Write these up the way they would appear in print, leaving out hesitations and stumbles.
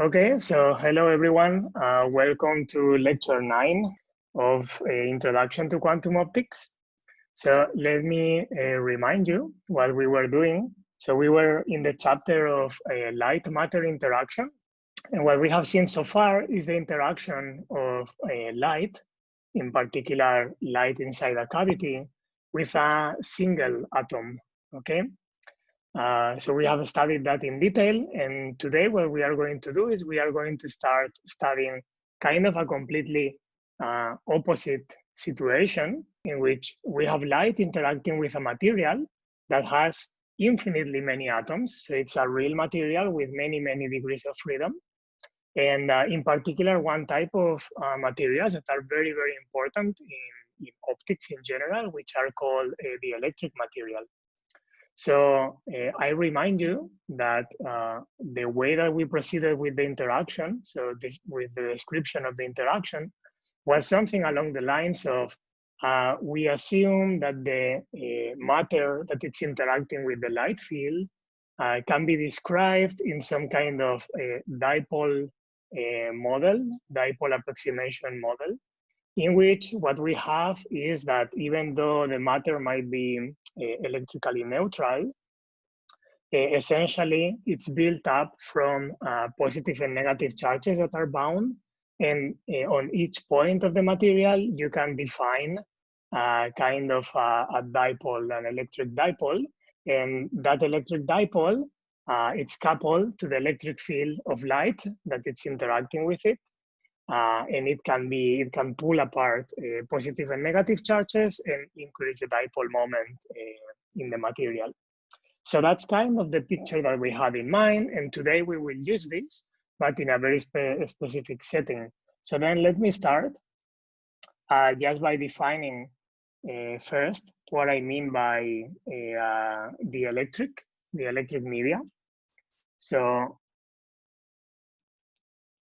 Okay, so hello everyone. Welcome to lecture 9 of Introduction to Quantum Optics. So let me remind you what we were doing. So we were in the chapter of light-matter interaction. And what we have seen so far is the interaction of light, in particular light inside a cavity, with a single atom, okay? So we have studied that in detail, and today what we are going to do is we are going to start studying kind of a completely opposite situation in which we have light interacting with a material that has infinitely many atoms. So it's a real material with many, many degrees of freedom. And in particular, one type of materials that are very, very important in optics in general, which are called dielectric material. So I remind you that the way that we proceeded with the interaction, so with the description of the interaction, was something along the lines of we assume that the matter that it's interacting with the light field can be described in some kind of dipole model, dipole approximation model, in which what we have is that even though the matter might be electrically neutral, essentially it's built up from positive and negative charges that are bound. And on each point of the material, you can define kind of a dipole, an electric dipole. And that electric dipole, it's coupled to the electric field of light that it's interacting with it. And it can pull apart positive and negative charges and increase the dipole moment in the material. So that's kind of the picture that we had in mind. And today we will use this, but in a very specific setting. So then let me start just by defining first what I mean by the electric media. So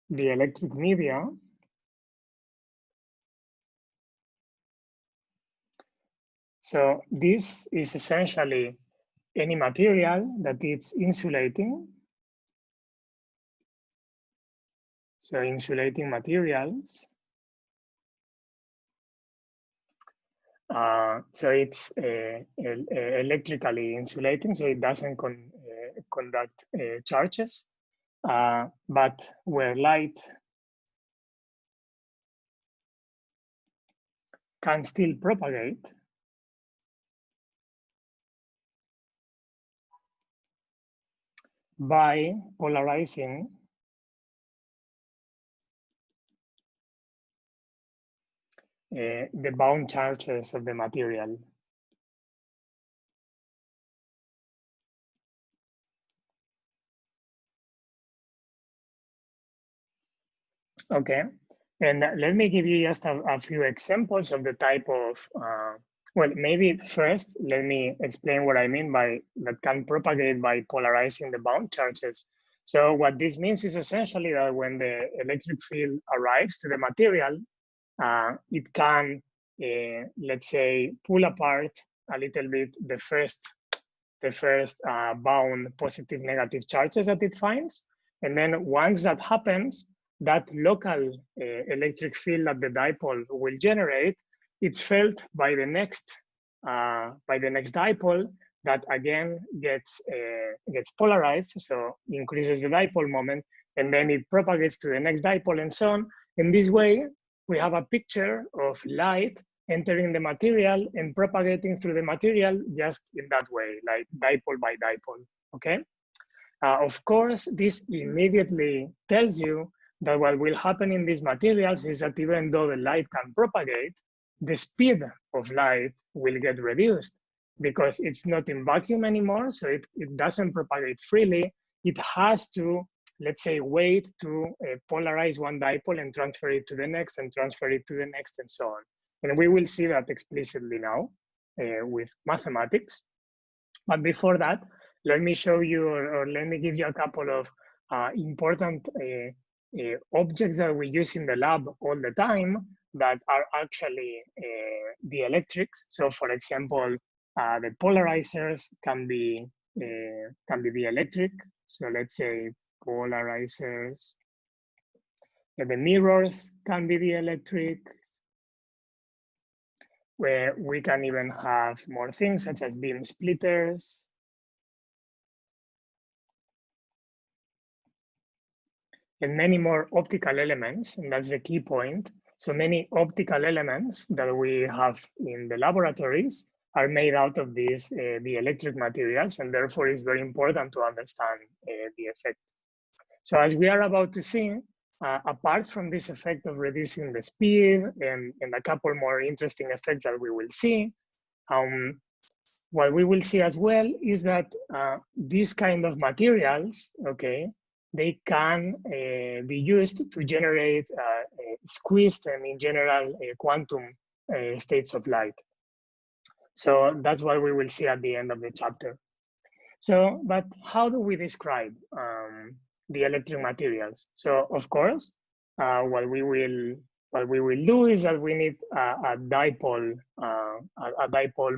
the electric media so this is essentially any material that it's insulating. So insulating materials. So it's electrically insulating, so it doesn't conduct charges, but where light can still propagate, by polarizing the bound charges of the material. Okay, and let me give you just a few examples of the type of, well, maybe first, let me explain what I mean by that can propagate by polarizing the bound charges. So what this means is essentially that when the electric field arrives to the material, it can, let's say, pull apart a little bit the first bound positive negative charges that it finds. And then once that happens, that local electric field that the dipole will generate, it's felt by the next dipole that again gets polarized, so increases the dipole moment, and then it propagates to the next dipole and so on. In this way, we have a picture of light entering the material and propagating through the material just in that way, like dipole by dipole, okay? Of course, this immediately tells you that what will happen in these materials is that even though the light can propagate, the speed of light will get reduced because it's not in vacuum anymore, so it doesn't propagate freely. It has to, let's say, wait to polarize one dipole and transfer it to the next and transfer it to the next and so on. And we will see that explicitly now with mathematics. But before that, let me show you, or let me give you a couple of important objects that we use in the lab all the time that are actually dielectrics. So for example, the polarizers can be dielectric. So let's say polarizers The mirrors can be dielectric, where we can even have more things such as beam splitters. And many more optical elements, and that's the key point. So many optical elements that we have in the laboratories are made out of these dielectric materials, and therefore it's very important to understand the effect. So as we are about to see, apart from this effect of reducing the speed and a couple more interesting effects that we will see, what we will see as well is that these kind of materials, okay, they can be used to generate squeezed and in general quantum states of light. So that's what we will see at the end of the chapter. So, but how do we describe the electric materials? So, of course, what we will do is that we need a dipole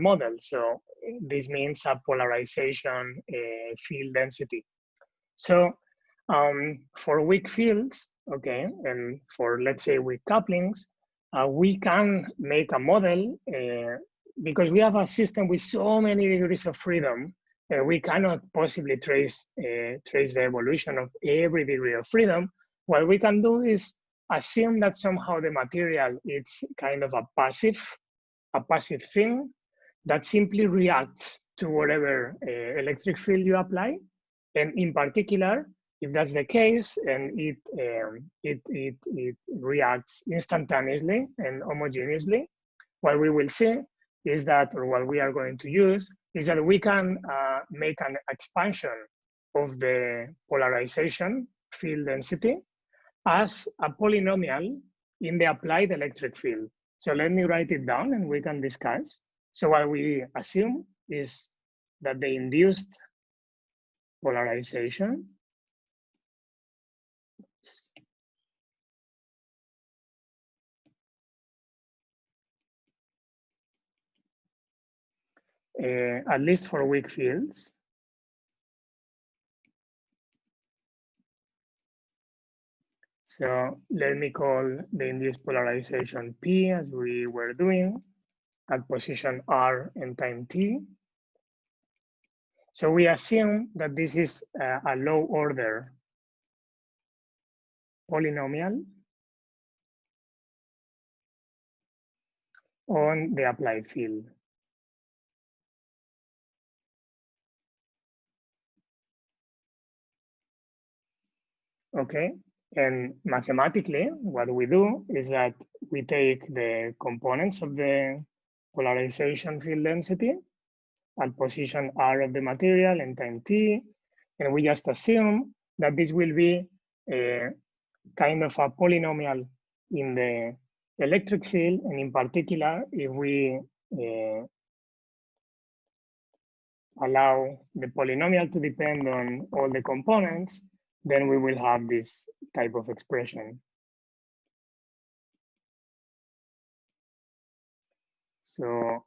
model. So this means a polarization field density. So for weak fields, okay, and for let's say weak couplings, we can make a model because we have a system with so many degrees of freedom. We cannot possibly trace the evolution of every degree of freedom. What we can do is assume that somehow the material is kind of a passive thing that simply reacts to whatever electric field you apply. And in particular, if that's the case, and it reacts instantaneously and homogeneously, what we will see is that, or what we are going to use, is that we can make an expansion of the polarization field density as a polynomial in the applied electric field. So let me write it down and we can discuss. So what we assume is that the induced polarization at least for weak fields, so let me call the induced polarization P as we were doing at position R and time t. So we assume that this is a low order polynomial on the applied field. Okay, and mathematically, what we do is that we take the components of the polarization field density at position R of the material and time t, and we just assume that this will be a kind of a polynomial in the electric field, and in particular, if we allow the polynomial to depend on all the components, then we will have this type of expression. So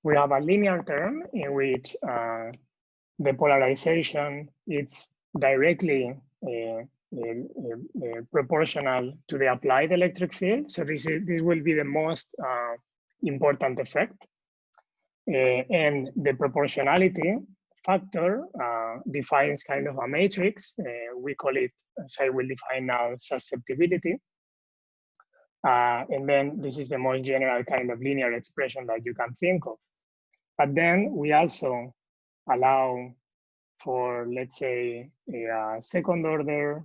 we have a linear term in which the polarization is directly proportional to the applied electric field. So this will be the most important effect. And the proportionality factor defines kind of a matrix. We call it, as I will define now, susceptibility. And then this is the most general kind of linear expression that you can think of. But then we also allow for, let's say, a second order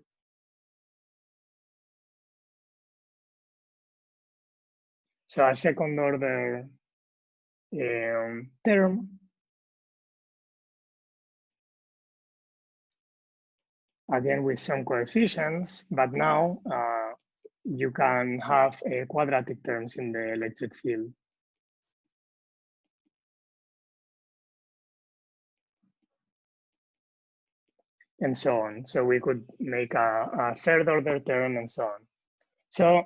so a second order term again with some coefficients, but now you can have quadratic terms in the electric field. And so on. So we could make a third order term and so on. So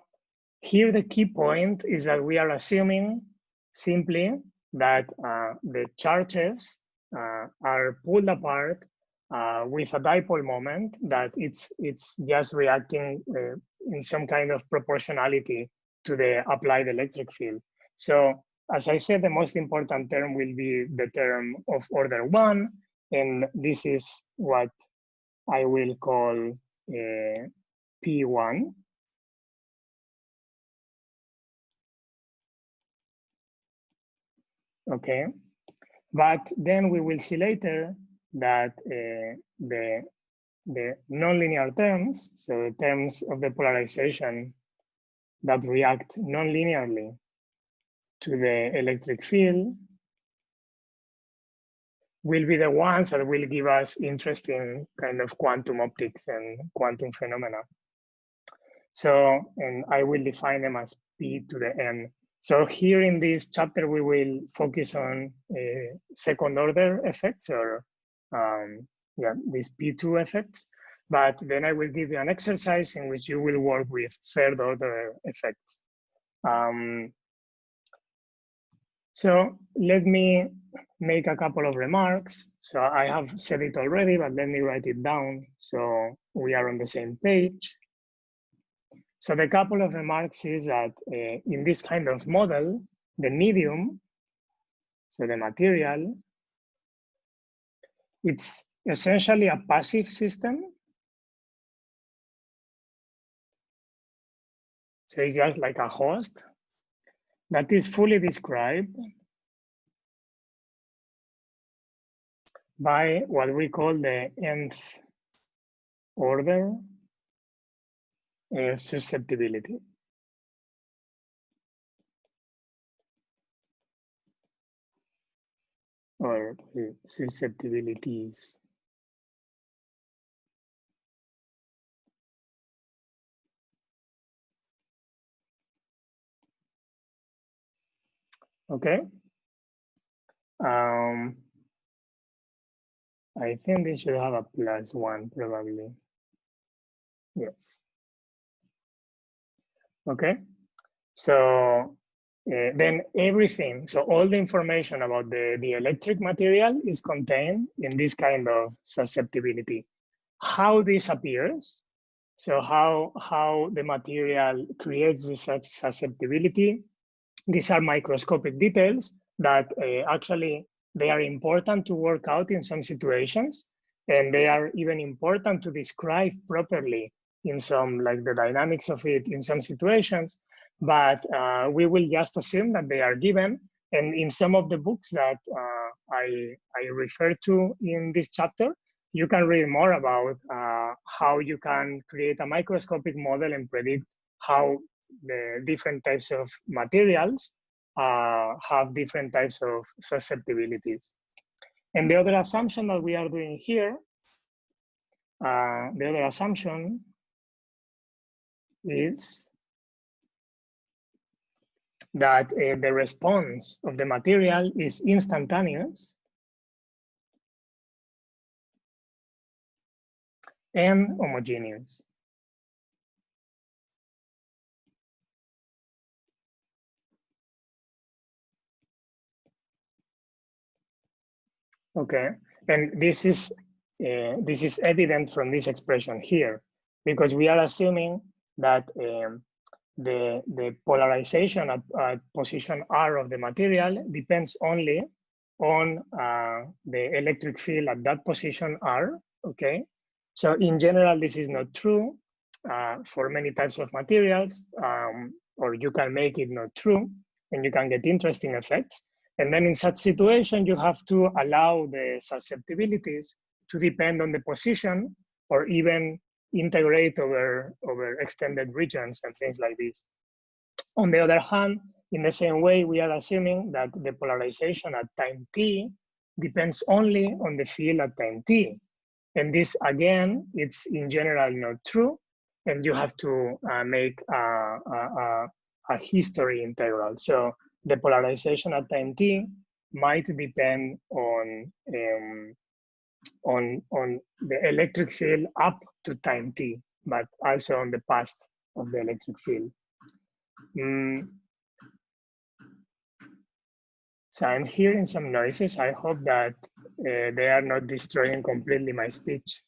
here the key point is that we are assuming simply that the charges are pulled apart with a dipole moment that it's just reacting in some kind of proportionality to the applied electric field. So as I said, the most important term will be the term of order 1, and this is what I will call P1. Okay, but then we will see later that the nonlinear terms, so terms of the polarization that react nonlinearly to the electric field, will be the ones that will give us interesting kind of quantum optics and quantum phenomena. So, and I will define them as P to the N. So here in this chapter, we will focus on second order effects, or yeah, these P2 effects. But then I will give you an exercise in which you will work with third order effects. So let me make a couple of remarks. So I have said it already, but let me write it down so we are on the same page. So the couple of remarks is that in this kind of model, the medium, so the material, it's essentially a passive system. So it's just like a host that is fully described by what we call the nth order susceptibility. Or susceptibilities. Okay. I think they should have a +1 probably. Yes. Okay. So then everything, so all the information about the electric material is contained in this kind of susceptibility. How this appears, so how the material creates this susceptibility, these are microscopic details that actually they are important to work out in some situations, and they are even important to describe properly in some, like the dynamics of it in some situations, but we will just assume that they are given. And in some of the books that I refer to in this chapter, you can read more about how you can create a microscopic model and predict how the different types of materials have different types of susceptibilities. And the other assumption that we are doing here, the other assumption is that the response of the material is instantaneous and homogeneous. Okay, and this is evident from this expression here, because we are assuming that the polarization at position R of the material depends only on the electric field at that position R, okay? So in general, this is not true for many types of materials, or you can make it not true, and you can get interesting effects. And then in such situation, you have to allow the susceptibilities to depend on the position, or even integrate over extended regions and things like this. On the other hand, in the same way, we are assuming that the polarization at time t depends only on the field at time t. And this, again, it's in general not true. And you have to make a history integral. So the polarization at time t might depend on the electric field up to time t, but also on the past of the electric field. So I'm hearing some noises. I hope that they are not destroying completely my speech.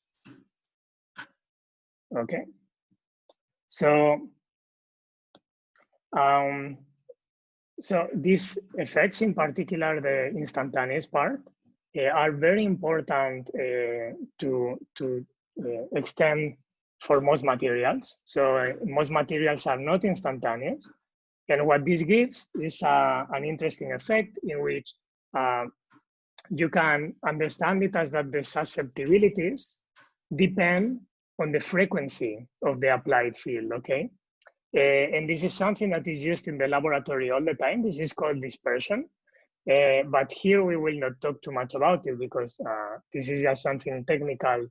Okay. So, so these effects, in particular the instantaneous part, are very important to extend for most materials. So most materials are not instantaneous. And what this gives is an interesting effect in which you can understand it as that the susceptibilities depend on the frequency of the applied field, okay? And this is something that is used in the laboratory all the time. This is called dispersion. But here we will not talk too much about it because this is just something technical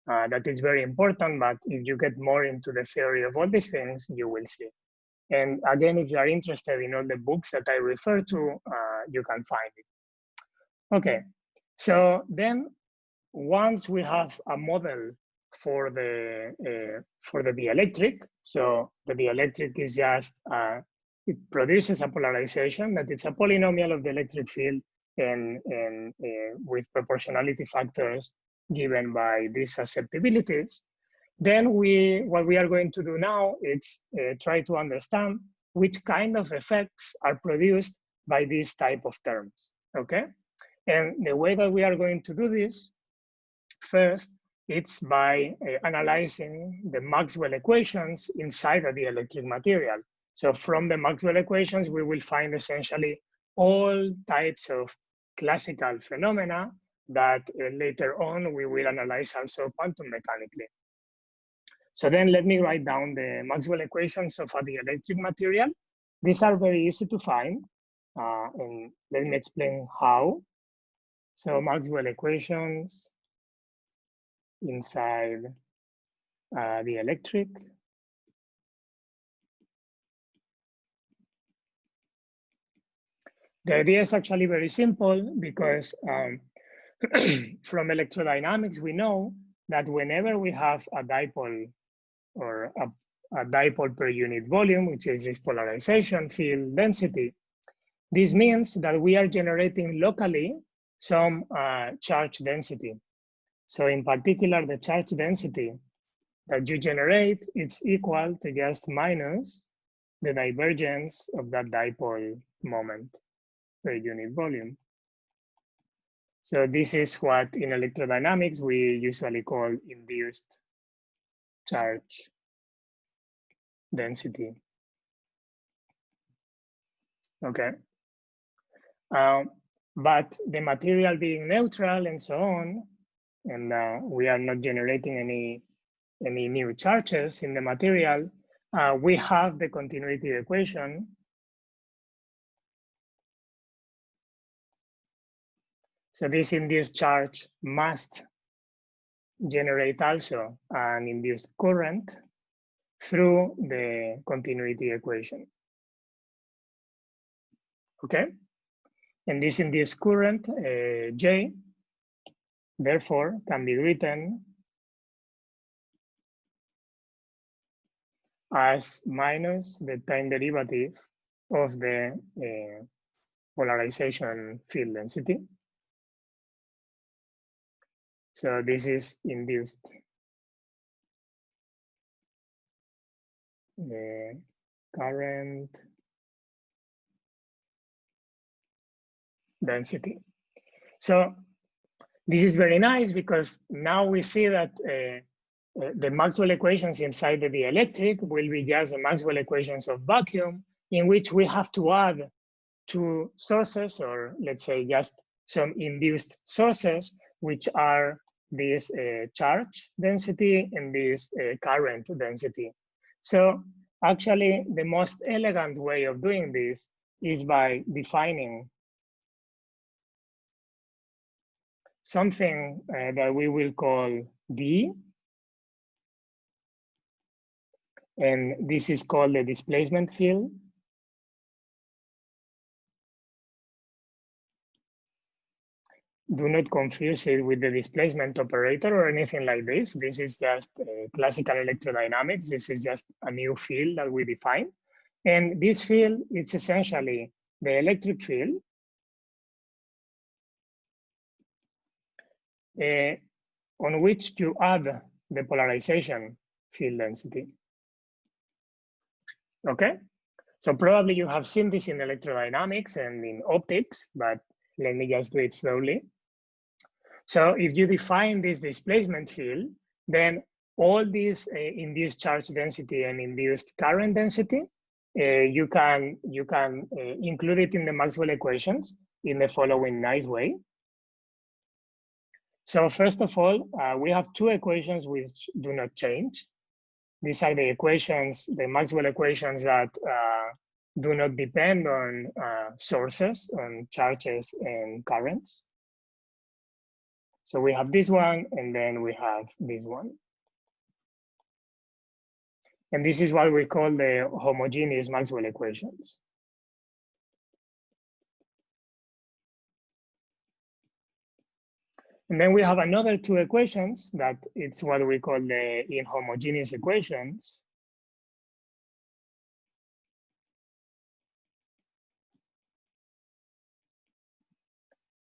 that is very important. But if you get more into the theory of all these things, you will see. And again, if you are interested in all the books that I refer to, you can find it. Okay, so then once we have a model for the dielectric, so the dielectric is just it produces a polarization that it's a polynomial of the electric field and with proportionality factors given by these susceptibilities. Then what we are going to do now is try to understand which kind of effects are produced by these type of terms, okay? And the way that we are going to do this, first, it's by analyzing the Maxwell equations inside the dielectric material. So from the Maxwell equations, we will find essentially all types of classical phenomena that later on we will analyze also quantum mechanically. So then let me write down the Maxwell equations of a dielectric material. These are very easy to find, and let me explain how. So Maxwell equations inside dielectric. The idea is actually very simple because from electrodynamics, we know that whenever we have a dipole or a dipole per unit volume, which is this polarization field density, this means that we are generating locally some charge density. So in particular, the charge density that you generate, it's equal to just minus the divergence of that dipole moment per unit volume. So this is what in electrodynamics we usually call induced charge density. Okay. But the material being neutral and so on, and we are not generating any new charges in the material, we have the continuity equation. So this induced charge must generate also an induced current through the continuity equation. Okay? And this induced current, J, therefore, can be written as minus the time derivative of the polarization field density. So this is induced current density. So this is very nice because now we see that the Maxwell equations inside the dielectric will be just the Maxwell equations of vacuum, in which we have to add two sources, or let's say just some induced sources, which are this charge density and this current density. So actually, the most elegant way of doing this is by defining something that we will call D, and this is called the displacement field. Do not confuse it with the displacement operator or anything like this. This is just classical electrodynamics. This is just a new field that we define. And this field is essentially the electric field on which you add the polarization field density. Okay, so probably you have seen this in electrodynamics and in optics, but let me just do it slowly. So if you define this displacement field, then all these induced charge density and induced current density, you can include it in the Maxwell equations in the following nice way. So first of all, we have two equations which do not change. These are the equations, the Maxwell equations that do not depend on sources, on charges and currents. So we have this one, and then we have this one. And this is what we call the homogeneous Maxwell equations. And then we have another two equations that it's what we call the inhomogeneous equations.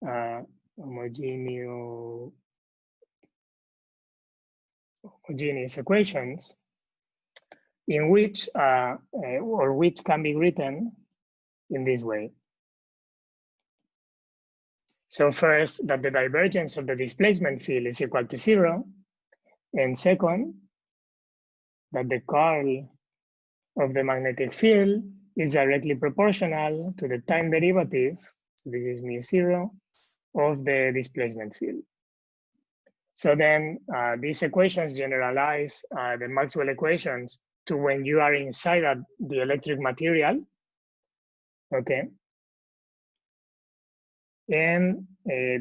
Homogeneous equations in which or which can be written in this way. So first, that the divergence of the displacement field is equal to 0. And second, that the curl of the magnetic field is directly proportional to the time derivative, so this is mu0, of the displacement field. So then these equations generalize the Maxwell equations to when you are inside the electric material, okay? And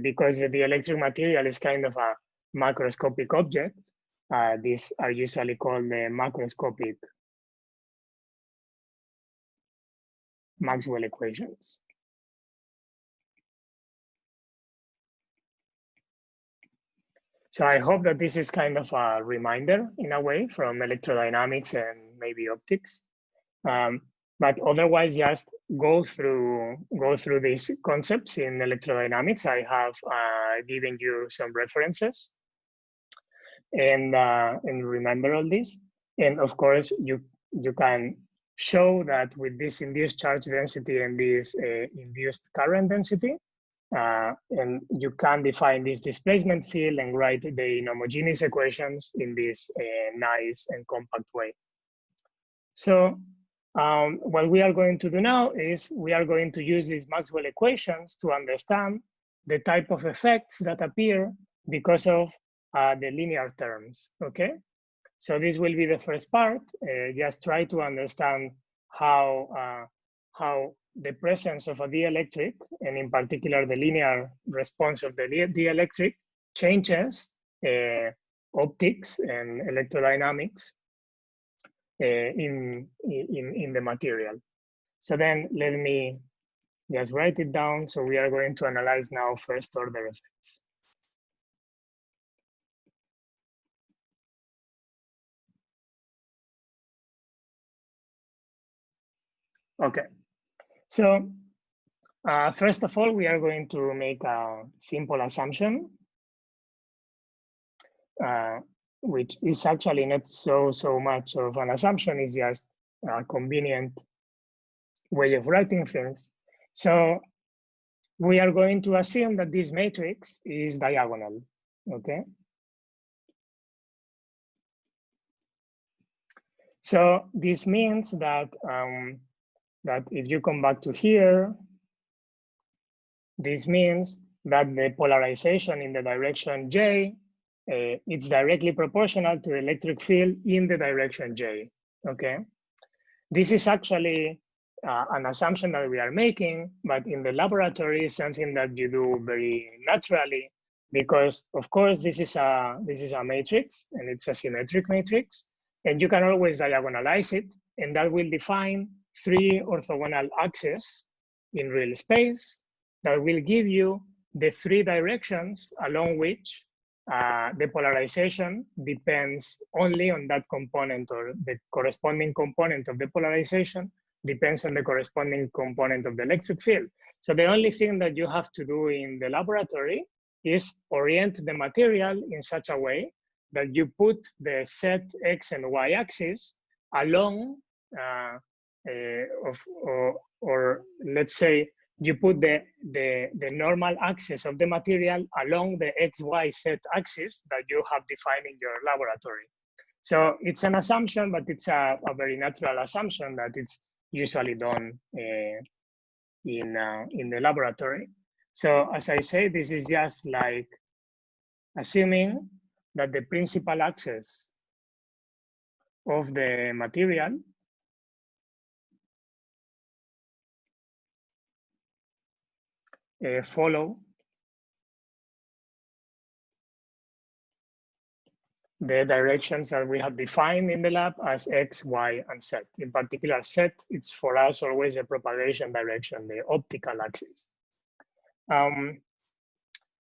because the electric material is kind of a macroscopic object, these are usually called the macroscopic Maxwell equations. So I hope that this is kind of a reminder in a way from electrodynamics and maybe optics. But otherwise, just go through these concepts in electrodynamics. I have given you some references, and remember all this. And of course, you can show that with this induced charge density and this induced current density, and you can define this displacement field and write the inhomogeneous equations in this nice and compact way. So what we are going to do now is we are going to use these Maxwell equations to understand the type of effects that appear because of the linear terms, okay? So this will be the first part. Just try to understand how the presence of a dielectric, and in particular the linear response of the dielectric, changes optics and electrodynamics in the material. So then let me just write it down. So we are going to analyze now first order effects. Okay, so first of all, we are going to make a simple assumption, which is actually not so much of an assumption, it's just a convenient way of writing things. So we are going to assume that this matrix is diagonal, okay? So this means that that if you come back to here, this means that the polarization in the direction J, it's directly proportional to the electric field in the direction J, okay? This is actually an assumption that we are making, but in the laboratory is something that you do very naturally, because of course this is a matrix and it's a symmetric matrix, and you can always diagonalize it, and that will define 3 orthogonal axes in real space that will give you the 3 directions along which the polarization depends only on that component, or the corresponding component of the polarization depends on the corresponding component of the electric field. So the only thing that you have to do in the laboratory is orient the material in such a way that you put the set X and Y axis along, or let's say you put the normal axis of the material along the XY set axis that you have defined in your laboratory. So it's an assumption, but it's a very natural assumption that it's usually done in the laboratory. So as I say, this is just like assuming that the principal axis of the material follow the directions that we have defined in the lab as X, Y, and Z. In particular, Z, it's for us always a propagation direction, the optical axis.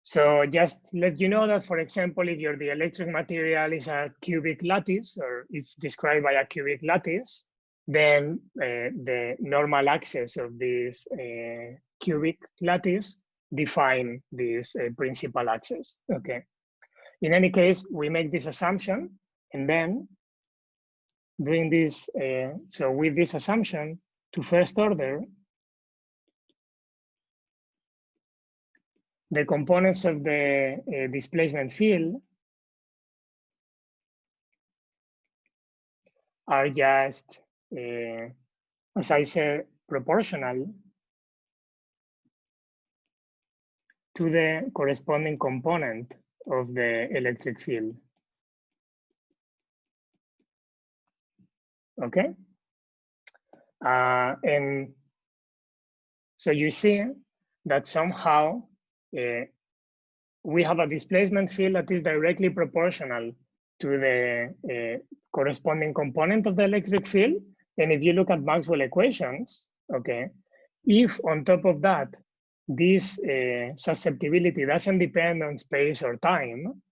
So just let you know that, for example, if your dielectric material is a cubic lattice, or it's described by a cubic lattice, then the normal axis of this cubic lattice define this principal axis, okay? In any case, we make this assumption, and then doing this, so with this assumption, to first order, the components of the displacement field are just, as I said, proportional to the corresponding component of the electric field. Okay? And so you see that somehow we have a displacement field that is directly proportional to the corresponding component of the electric field. And if you look at Maxwell equations, okay, if on top of that, this susceptibility doesn't depend on space or time,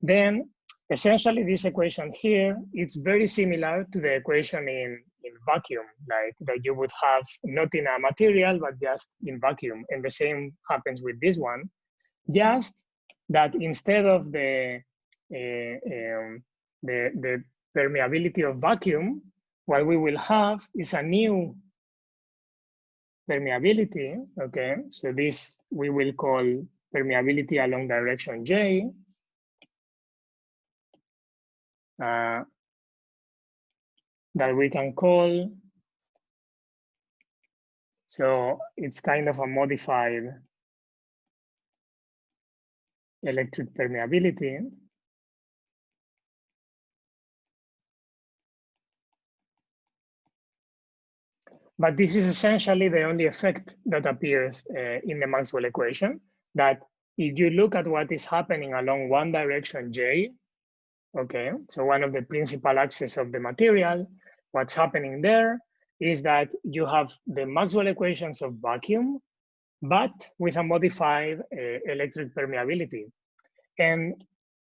then essentially this equation here, it's very similar to the equation in vacuum, like that you would have not in a material, but just in vacuum. And the same happens with this one, just that instead of the permeability of vacuum, what we will have is a new permeability, okay? So this we will call permeability along direction J. That we can call, so it's kind of a modified electric permeability. But this is essentially the only effect that appears in the Maxwell equation, that if you look at what is happening along one direction J, okay, so one of the principal axes of the material, what's happening there is that you have the Maxwell equations of vacuum, but with a modified electric permeability. And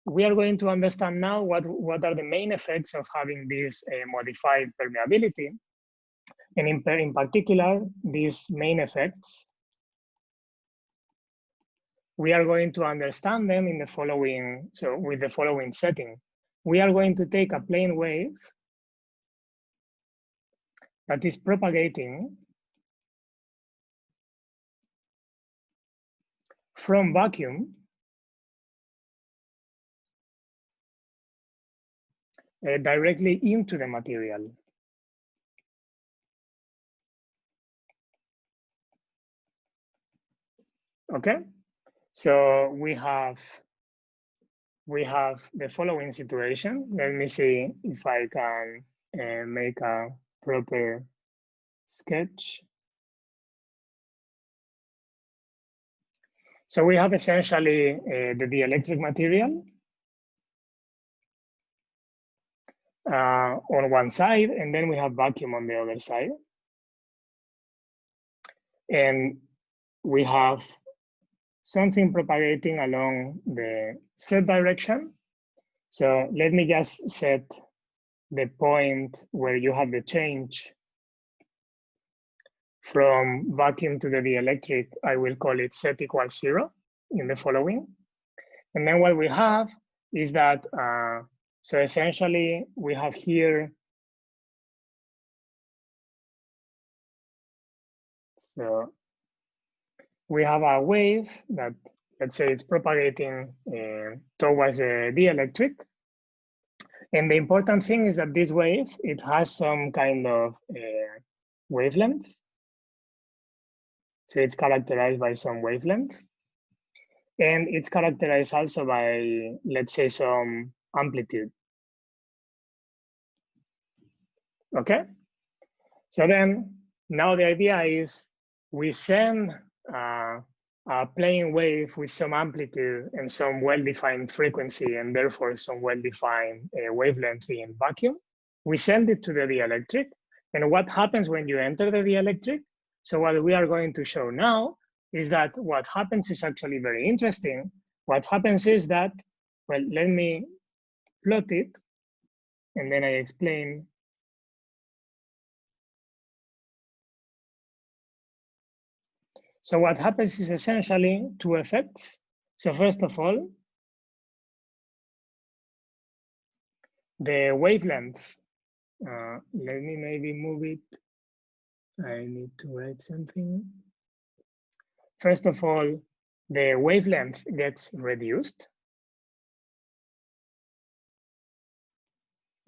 we are going to understand now what are the main effects of having this modified permeability. And in particular, these main effects, we are going to understand them in the following, so with the following setting. We are going to take a plane wave that is propagating from vacuum directly into the material. Okay, so we have the following situation. Let me see if I can make a proper sketch. So we have essentially the dielectric material on one side, and then we have vacuum on the other side. And we have something propagating along the Z direction. So let me just set the point where you have the change from vacuum to the dielectric. I will call it Z equals 0 in the following. And then what we have is that, so essentially we have here, so we have a wave that, let's say it's propagating towards the dielectric. And the important thing is that this wave, it has some kind of wavelength. So it's characterized by some wavelength. And it's characterized also by, let's say, some amplitude. Okay? So then, now the idea is we send a plane wave with some amplitude and some well-defined frequency, and therefore some well-defined wavelength in vacuum. We send it to the dielectric. And what happens when you enter the dielectric? So what we are going to show now is that what happens is actually very interesting. What happens is that, well, let me plot it, and then I explain. So what happens is essentially two effects. So first of all, the wavelength, let me maybe move it. I need to write something. First of all, the wavelength gets reduced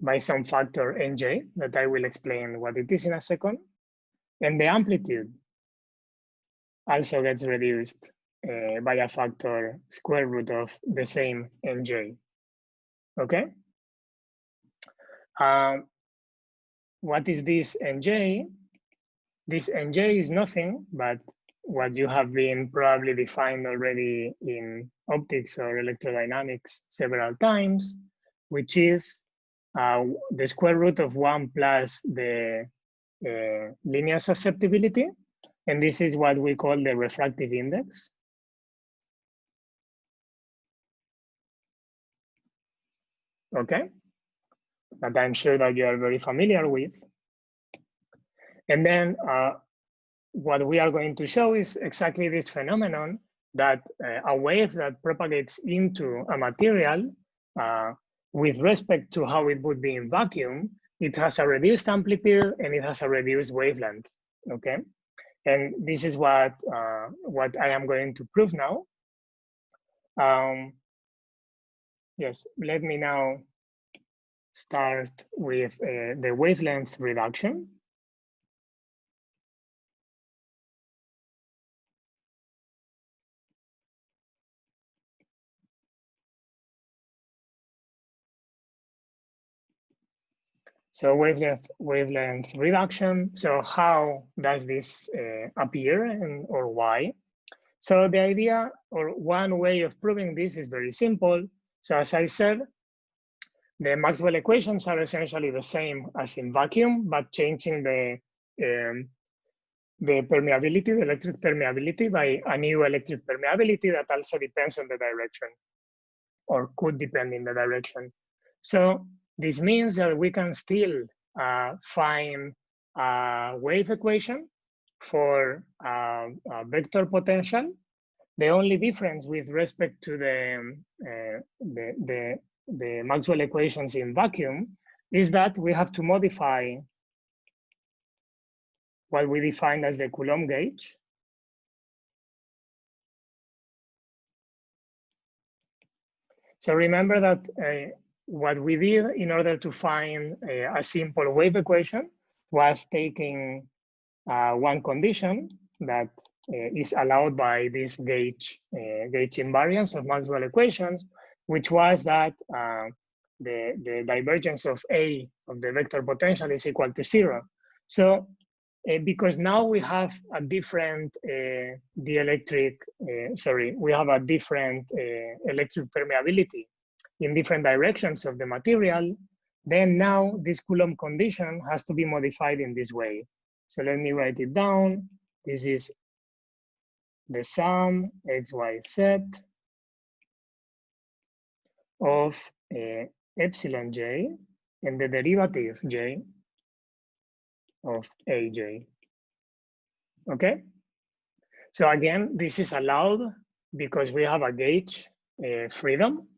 by some factor nj that I will explain what it is in a second. And the amplitude also gets reduced by a factor square root of the same nj. Okay? What is this nj? This nj is nothing but what you have been probably defined already in optics or electrodynamics several times, which is the square root of 1 plus the linear susceptibility. And this is what we call the refractive index. Okay, that I'm sure that you are very familiar with. And then what we are going to show is exactly this phenomenon, that a wave that propagates into a material with respect to how it would be in vacuum, it has a reduced amplitude and it has a reduced wavelength, okay? And this is what I am going to prove now. Yes, let me now start with the wavelength reduction. So wavelength reduction. So how does this appear and or why? So the idea, or one way of proving this, is very simple. So as I said, the Maxwell equations are essentially the same as in vacuum, but changing the permeability, the electric permeability, by a new electric permeability that also depends on the direction, or could depend in the direction. So this means that we can still find a wave equation for a vector potential. The only difference with respect to the Maxwell equations in vacuum is that we have to modify what we define as the Coulomb gauge. So remember that what we did in order to find a simple wave equation was taking one condition that is allowed by this gauge invariance of Maxwell equations, which was that the divergence of A of the vector potential is equal to 0. So because now we have a different dielectric, we have a different electric permeability in different directions of the material, then now this Coulomb condition has to be modified in this way. So let me write it down. This is the sum x, y, z of epsilon j and the derivative j of aj. Okay? So again, this is allowed because we have a gauge freedom.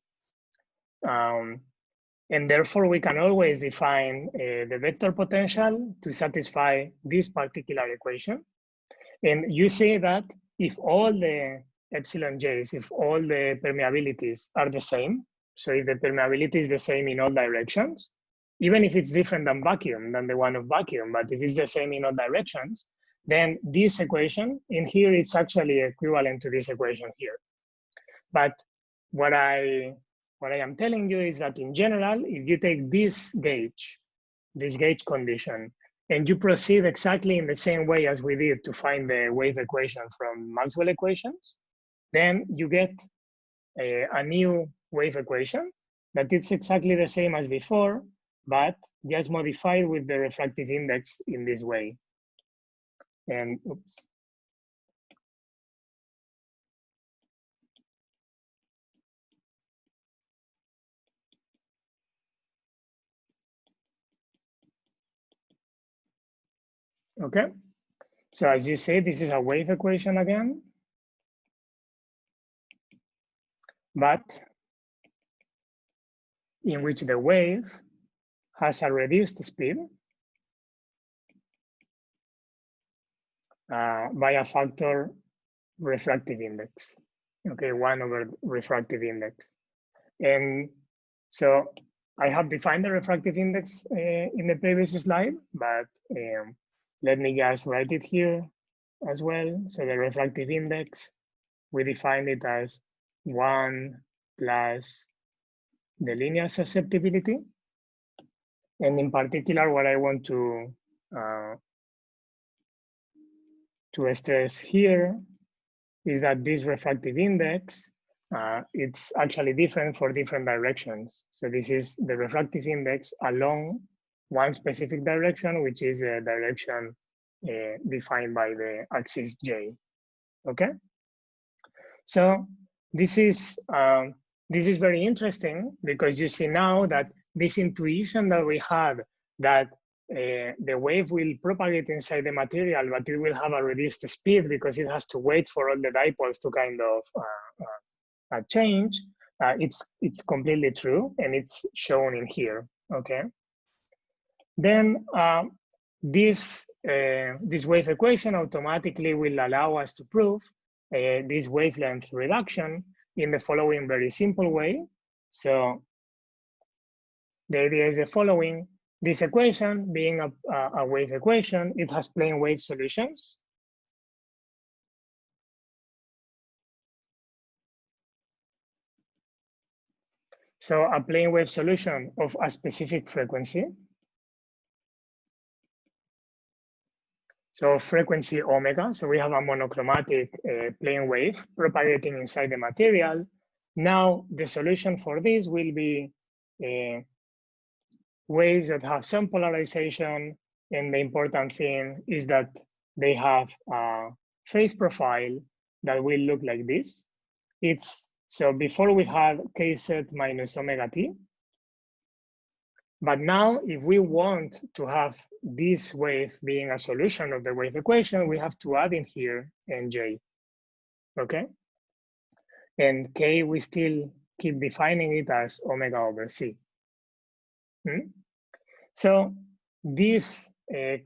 And therefore, we can always define the vector potential to satisfy this particular equation. And you see that if all the epsilon j's, if all the permeabilities are the same, so if the permeability is the same in all directions, even if it's different than vacuum, than the one of vacuum, but if it's the same in all directions, then this equation in here, it's actually equivalent to this equation here. But what I am telling you is that in general, if you take this gauge condition, and you proceed exactly in the same way as we did to find the wave equation from Maxwell equations, then you get a new wave equation that it's exactly the same as before, but just modified with the refractive index in this way. And oops. Okay, so as you say, this is a wave equation again, but in which the wave has a reduced speed by a factor refractive index. Okay, 1 over refractive index. And so I have defined the refractive index in the previous slide, but let me just write it here as well. So the refractive index, we defined it as 1 plus the linear susceptibility. And in particular, what I want to stress here is that this refractive index, it's actually different for different directions. So this is the refractive index along one specific direction, which is the direction defined by the axis J. Okay. So this is very interesting because you see now that this intuition that we had that the wave will propagate inside the material, but it will have a reduced speed because it has to wait for all the dipoles to kind of change. It's completely true, and it's shown in here. Okay. Then this wave equation automatically will allow us to prove this wavelength reduction in the following very simple way. So the idea is the following. This equation being a wave equation, it has plane wave solutions. So a plane wave solution of a specific frequency. So frequency omega, so we have a monochromatic plane wave propagating inside the material. Now the solution for this will be waves that have some polarization, and the important thing is that they have a phase profile that will look like this. So before we had kz minus omega t, but now if we want to have this wave being a solution of the wave equation, we have to add in here nj, okay? And k, we still keep defining it as omega over c. So this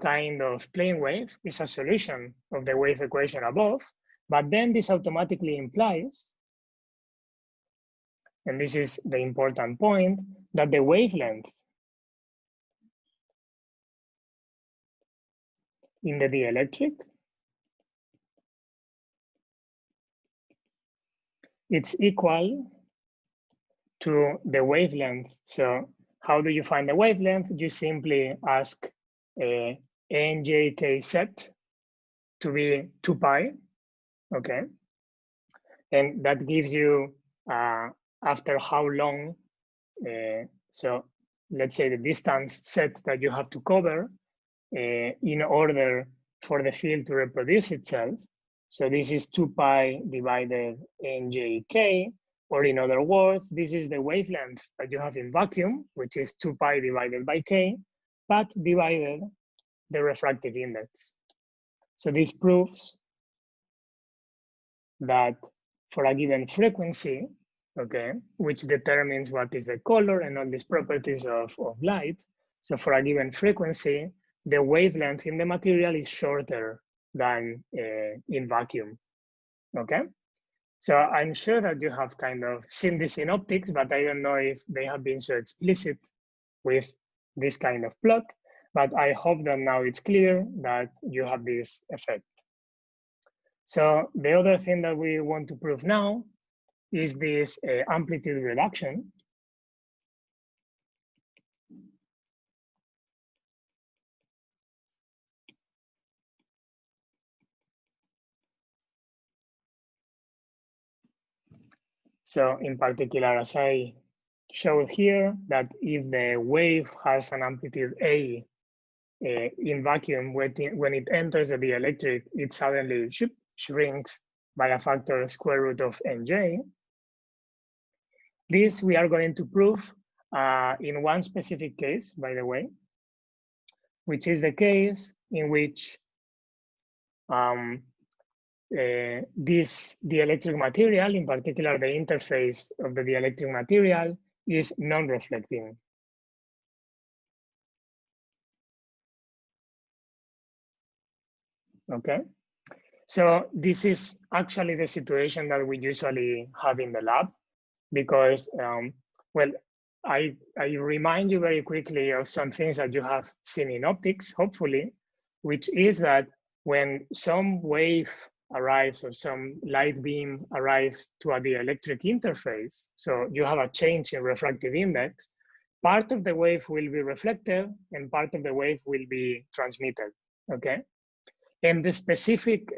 kind of plane wave is a solution of the wave equation above, but then this automatically implies, and this is the important point, that the wavelength in the dielectric, it's equal to the wavelength. So how do you find the wavelength? You simply ask njk set to be 2 pi, okay? And that gives you after how long, so let's say the distance set that you have to cover in order for the field to reproduce itself. So this is 2 pi divided njk, or in other words, this is the wavelength that you have in vacuum, which is 2 pi divided by k, but divided the refractive index. So this proves that for a given frequency, okay, which determines what is the color and all these properties of light. So for a given frequency, the wavelength in the material is shorter than in vacuum, okay? So I'm sure that you have kind of seen this in optics, but I don't know if they have been so explicit with this kind of plot, but I hope that now it's clear that you have this effect. So the other thing that we want to prove now is this amplitude reduction. So in particular, as I showed here, that if the wave has an amplitude A in vacuum, when it enters the dielectric, it suddenly shrinks by a factor square root of nj. This we are going to prove in one specific case, by the way, which is the case in which this dielectric material, in particular the interface of the dielectric material, is non-reflecting. Okay, so this is actually the situation that we usually have in the lab, because, well, I remind you very quickly of some things that you have seen in optics, hopefully, which is that when some wave arrives or some light beam arrives to a dielectric interface, so you have a change in refractive index, part of the wave will be reflected and part of the wave will be transmitted, okay? And the specific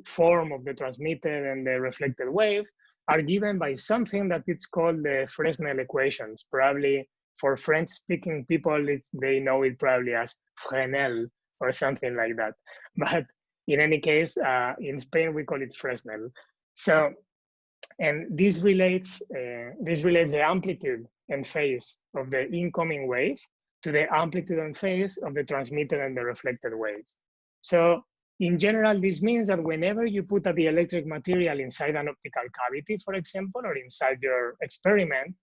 form of the transmitted and the reflected wave are given by something that it's called the Fresnel Equations. Probably for French-speaking people, they know it probably as Fresnel or something like that. But in any case, in Spain, we call it Fresnel. So, and this relates the amplitude and phase of the incoming wave to the amplitude and phase of the transmitted and the reflected waves. So in general, this means that whenever you put a dielectric material inside an optical cavity, for example, or inside your experiment,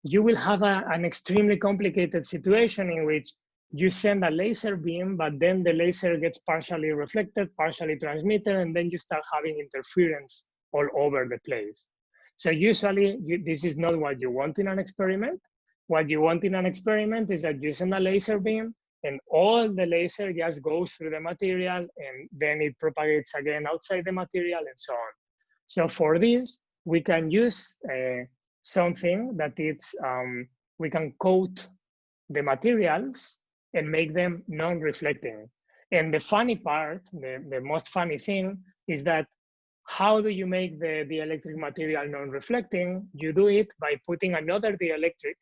you will have an extremely complicated situation in which you send a laser beam, but then the laser gets partially reflected, partially transmitted, and then you start having interference all over the place. So usually, this is not what you want in an experiment. What you want in an experiment is that you send a laser beam, and all the laser just goes through the material, and then it propagates again outside the material, and so on. So for this, we can use something that it's, we can coat the materials and make them non-reflecting. And the funny part, the most funny thing is that how do you make the dielectric material non-reflecting? You do it by putting another dielectric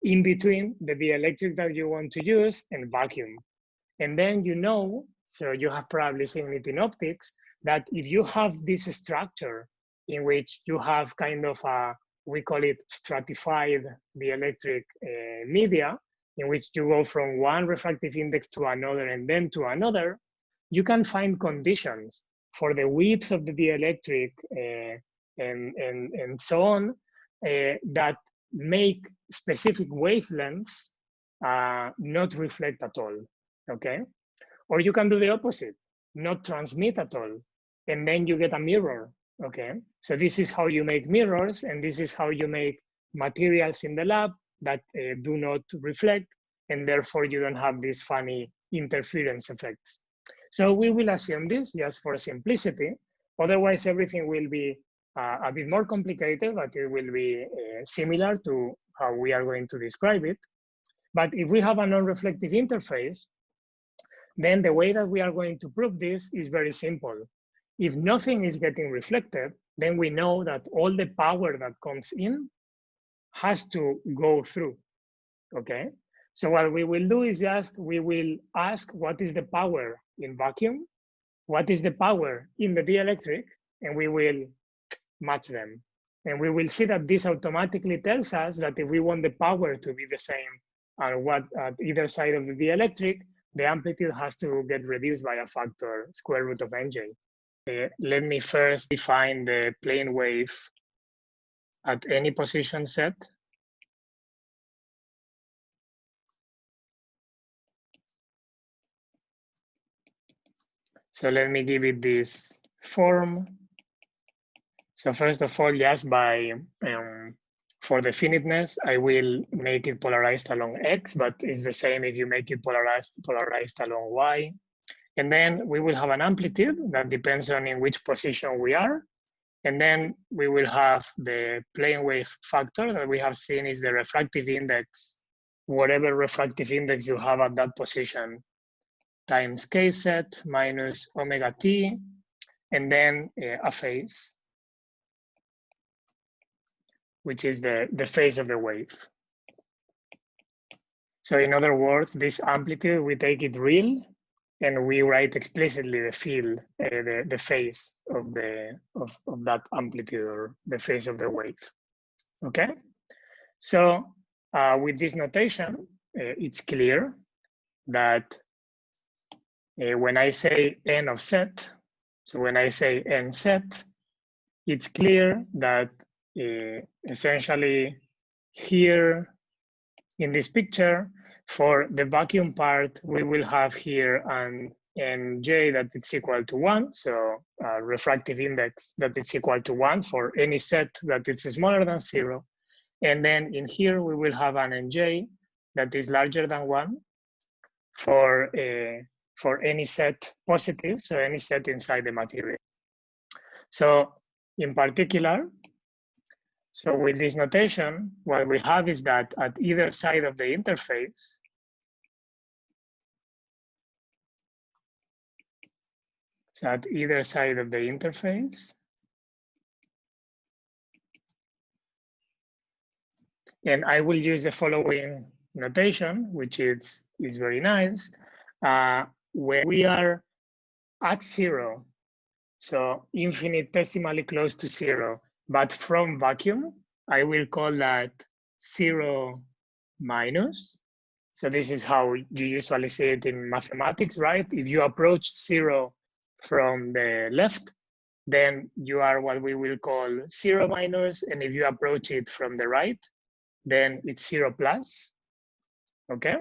in between the dielectric that you want to use and vacuum. And then you know, so you have probably seen it in optics, that if you have this structure in which you have kind of a, we call it stratified dielectric media, in which you go from one refractive index to another and then to another, you can find conditions for the width of the dielectric and so on that make specific wavelengths not reflect at all, okay? Or you can do the opposite, not transmit at all, and then you get a mirror, okay? So this is how you make mirrors, and this is how you make materials in the lab that do not reflect, and therefore you don't have these funny interference effects. So we will assume this just for simplicity. Otherwise, everything will be a bit more complicated, but it will be similar to how we are going to describe it. But if we have a non-reflective interface, then the way that we are going to prove this is very simple. If nothing is getting reflected, then we know that all the power that comes in has to go through, okay? So what we will do is just, we will ask what is the power in vacuum, what is the power in the dielectric, and we will match them. And we will see that this automatically tells us that if we want the power to be the same at either side of the dielectric, the amplitude has to get reduced by a factor square root of nj. Let me first define the plane wave at any position set. So let me give it this form. So first of all, just by for the finiteness, I will make it polarized along X, but it's the same if you make it polarized along Y. And then we will have an amplitude that depends on in which position we are. And then we will have the plane wave factor that we have seen is the refractive index, whatever refractive index you have at that position, times k set minus omega t, and then a phase, which is the phase of the wave. So in other words, this amplitude, we take it real, and we write explicitly the field, the phase of that amplitude, or the phase of the wave. Okay, so with this notation, it's clear that when I say n of set, so when I say n set, it's clear that essentially here in this picture, for the vacuum part, we will have here an nj that it's equal to 1, so refractive index that it's equal to 1 for any set that it's smaller than 0. And then in here, we will have an nj that is larger than 1 for any set positive, so any set inside the material. So in particular, so with this notation, what we have is that at either side of the interface, so at either side of the interface, and I will use the following notation, which is very nice. When we are at 0, so infinitesimally close to 0, but from vacuum, I will call that 0 minus. So this is how you usually see it in mathematics, right? If you approach 0 from the left, then you are what we will call 0 minus, and if you approach it from the right, then it's 0 plus, okay?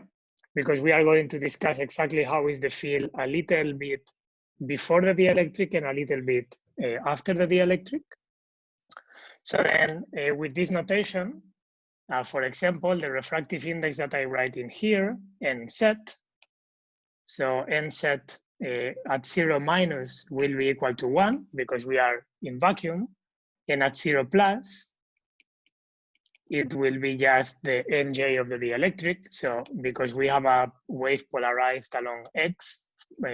Because we are going to discuss exactly how is the field a little bit before the dielectric and a little bit after the dielectric. So then with this notation, for example, the refractive index that I write in here, n set, so n set at 0 minus will be equal to 1 because we are in vacuum, and at 0 plus, it will be just the nj of the dielectric. So because we have a wave polarized along x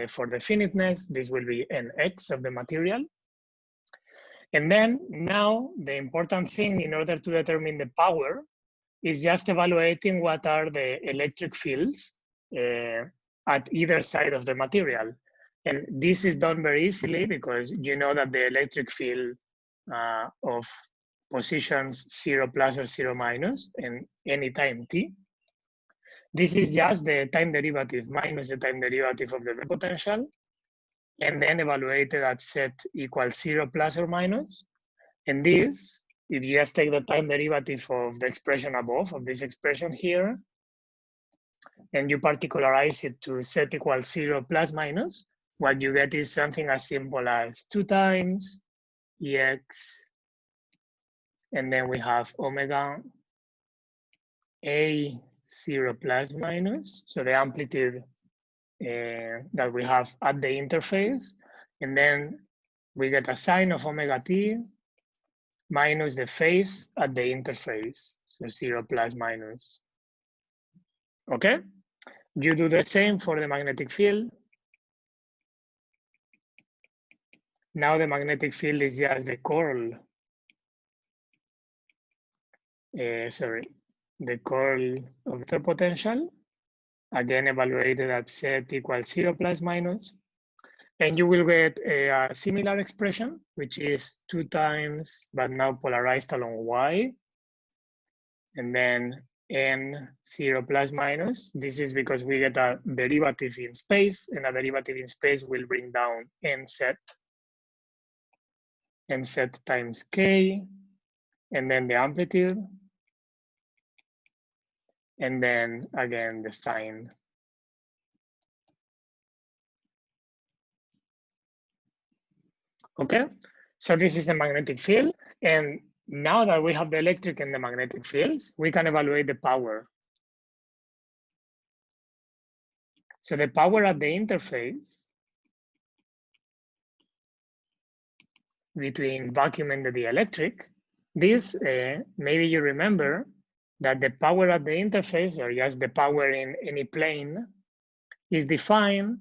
for the finiteness, this will be nx of the material. And then now the important thing in order to determine the power is just evaluating what are the electric fields at either side of the material. And this is done very easily because you know that the electric field of positions 0 plus or 0 minus in any time t. This is just the time derivative minus the time derivative of the potential, and then evaluated at set equals 0 plus or minus. And this, if you just take the time derivative of the expression above, of this expression here, and you particularize it to set equals 0 plus minus, what you get is something as simple as 2 times Ex, and then we have omega A 0 plus minus, so the amplitude that we have at the interface, and then we get a sine of omega t minus the phase at the interface, so 0 plus minus. Okay, you do the same for the magnetic field. Now the magnetic field is just the curl, the curl of the potential, again evaluated at set equals 0 plus minus. And you will get a similar expression, which is 2 times, but now polarized along y. And then n 0 plus minus. This is because we get a derivative in space, and a derivative in space will bring down n set times k. and then the amplitude, and then again the sign. Okay, so this is the magnetic field. And now that we have the electric and the magnetic fields, we can evaluate the power. So the power at the interface between vacuum and the dielectric, this, maybe you remember that the power at the interface, or just the power in any plane, is defined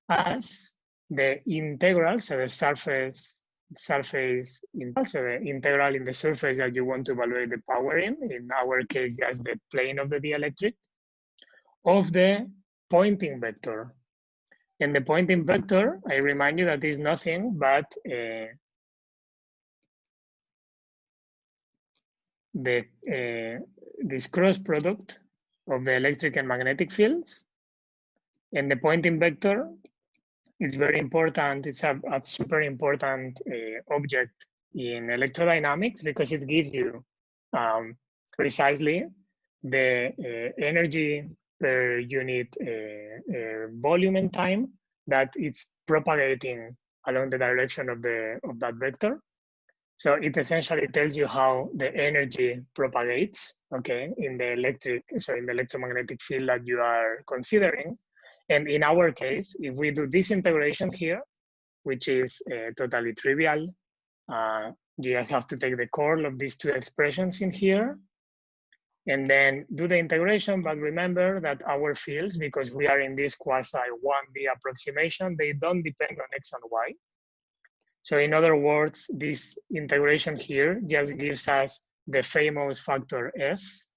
as the integral, so the surface integral, so the integral in the surface that you want to evaluate the power in our case, just the plane of the dielectric, of the Poynting vector. And the Poynting vector, I remind you that is nothing but this cross product of the electric and magnetic fields. And the Poynting vector, it's very important. It's a super important object in electrodynamics because it gives you precisely the energy per unit volume and time that it's propagating along the direction of that vector. So it essentially tells you how the energy propagates, okay, in the electromagnetic field that you are considering. And in our case, if we do this integration here, which is totally trivial, you just have to take the curl of these two expressions in here and then do the integration. But remember that our fields, because we are in this quasi 1D approximation, they don't depend on X and Y. So in other words, this integration here just gives us the famous factor S.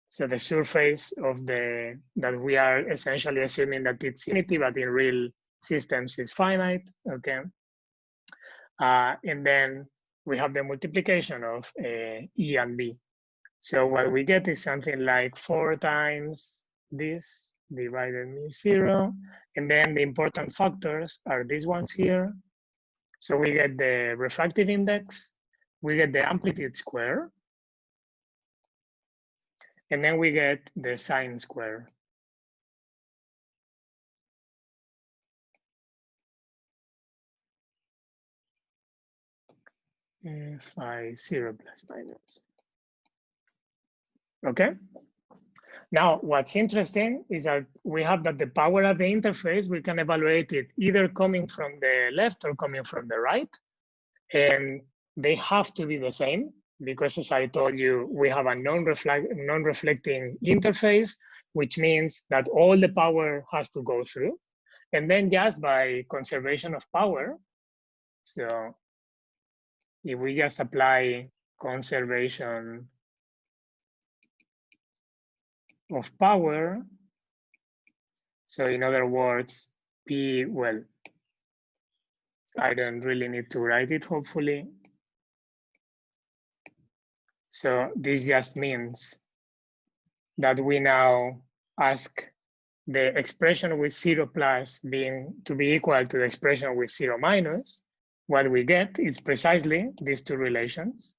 So the surface of that we are essentially assuming that it's infinity, but in real systems is finite, okay? And then we have the multiplication of E and B. So what we get is something like 4 times this divided mu0. And then the important factors are these ones here. So we get the refractive index, we get the amplitude square, and then we get the sine square. Phi 0 plus minus. Okay. Now, what's interesting is that we have that the power at the interface, we can evaluate it either coming from the left or coming from the right. And they have to be the same because, as I told you, we have a non-reflecting interface, which means that all the power has to go through. And then just by conservation of power, so if we just apply conservation of power, so in other words, P, well, I don't really need to write it, hopefully. So this just means that we now ask the expression with 0 plus being to be equal to the expression with 0 minus. What we get is precisely these two relations,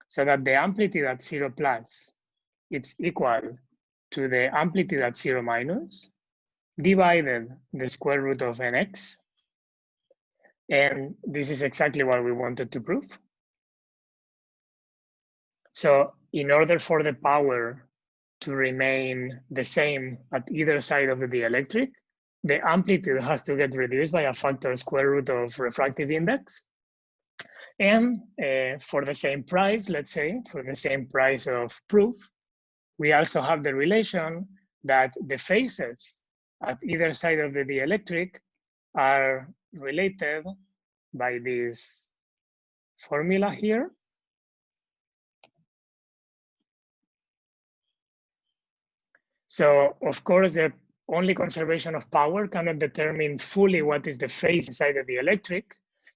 so that the amplitude at 0 plus, it's equal to the amplitude at 0 minus divided the square root of nx. And this is exactly what we wanted to prove. So in order for the power to remain the same at either side of the dielectric, the amplitude has to get reduced by a factor square root of refractive index. And for the same price, let's say, for the same price of proof, we also have the relation that the phases at either side of the dielectric are related by this formula here. So of course, the only conservation of power cannot determine fully what is the phase inside of the dielectric,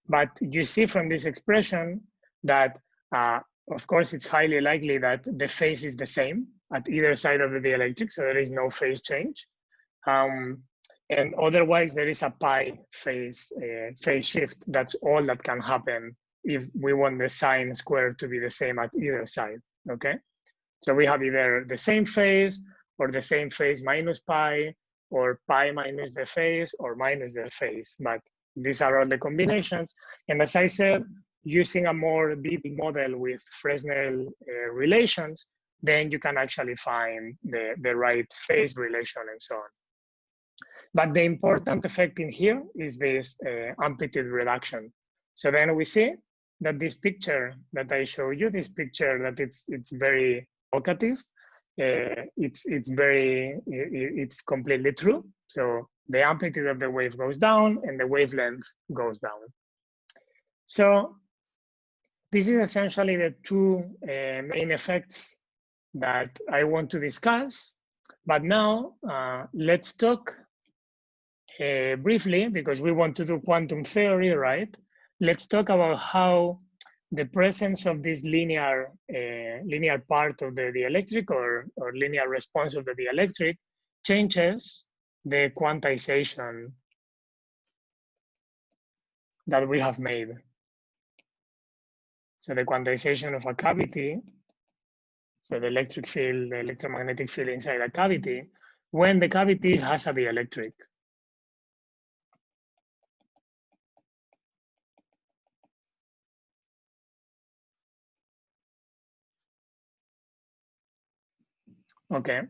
but you see from this expression that, of course, it's highly likely that the phase is the same at either side of the dielectric, so there is no phase change. And otherwise, there is a pi phase shift. That's all that can happen if we want the sign square to be the same at either side, okay? So we have either the same phase or the same phase minus pi, or pi minus the phase or minus the phase, but these are all the combinations. And as I said, using a more deep model with Fresnel relations, then you can actually find the right phase relation and so on. But the important effect in here is this amplitude reduction. So then we see that this picture that I show you, this picture that it's very evocative, it's completely true. So the amplitude of the wave goes down and the wavelength goes down. So this is essentially the two main effects that I want to discuss. But now let's talk briefly, because we want to do quantum theory, right? Let's talk about how the presence of this linear part of the dielectric or linear response of the dielectric changes the quantization that we have made. So the quantization of a cavity, so the electric field, the electromagnetic field inside a cavity, when the cavity has a dielectric. Okay,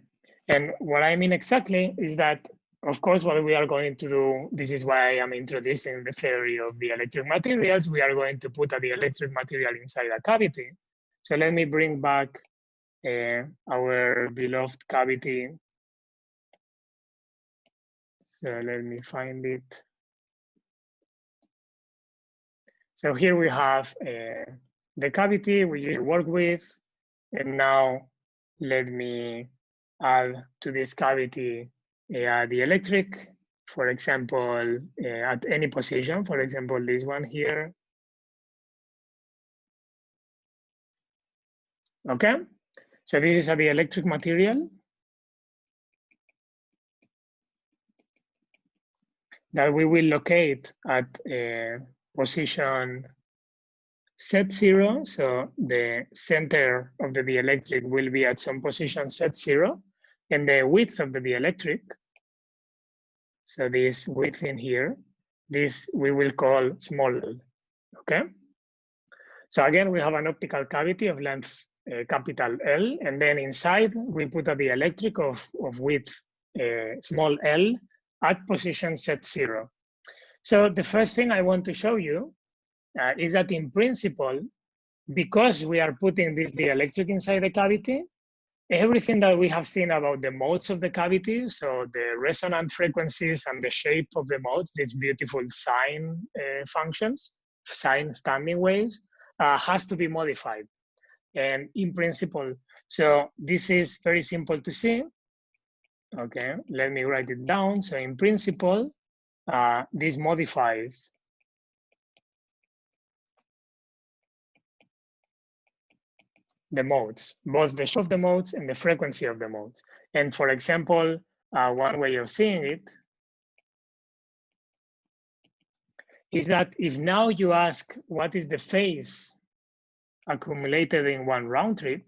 and what I mean exactly is that, of course, what we are going to do, this is why I am introducing the theory of the electric materials. We are going to put a dielectric material inside a cavity. So let me bring back our beloved cavity. So let me find it. So here we have the cavity we work with, and now let me add to this cavity the electric, for example, at any position, for example, this one here. Okay, so this is a dielectric material that we will locate at position Z0. So the center of the dielectric will be at some position Z0, and the width of the dielectric, so this width in here, this we will call small l, okay? So again, we have an optical cavity of length capital L, and then inside we put a dielectric of width small l at position Z0. So the first thing I want to show you is that in principle, because we are putting this dielectric inside the cavity, everything that we have seen about the modes of the cavity, so the resonant frequencies and the shape of the modes, these beautiful sine functions, sine standing waves, has to be modified. And in principle, so this is very simple to see. Okay, let me write it down. So in principle, this modifies the modes, both the shape of the modes and the frequency of the modes. And for example, one way of seeing it is that if now you ask what is the phase accumulated in one round trip,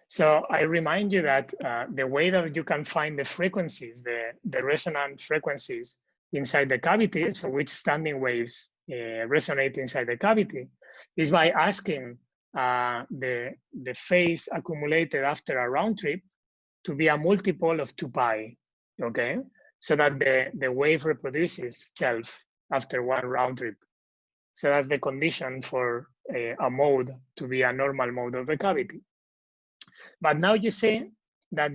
so I remind you that the way that you can find the frequencies, the resonant frequencies inside the cavity, so which standing waves resonate inside the cavity, is by asking the phase accumulated after a round trip to be a multiple of 2 pi, okay? So that the wave reproduces itself after one round trip. So that's the condition for a mode to be a normal mode of the cavity. But now you see that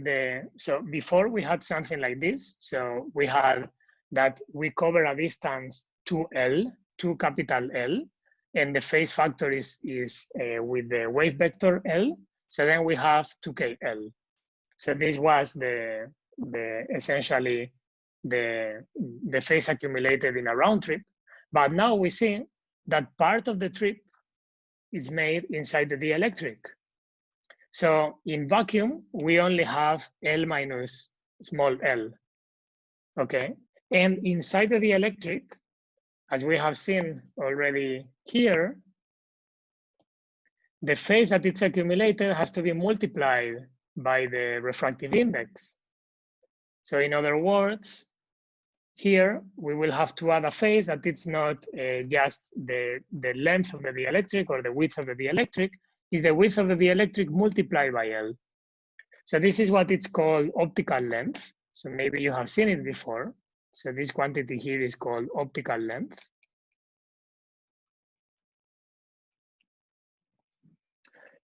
so before we had something like this. So we had that we cover a distance 2L, 2 capital L, and the phase factor is with the wave vector L. So then we have 2KL. So this was essentially the phase accumulated in a round trip. But now we see that part of the trip is made inside the dielectric. So in vacuum, we only have L minus small l, okay? And inside the dielectric, as we have seen already here, the phase that it's accumulated has to be multiplied by the refractive index. So in other words, here we will have to add a phase that it's not just the length of the dielectric or the width of the dielectric, is the width of the dielectric multiplied by L. So this is what it's called optical length. So maybe you have seen it before. So this quantity here is called optical length.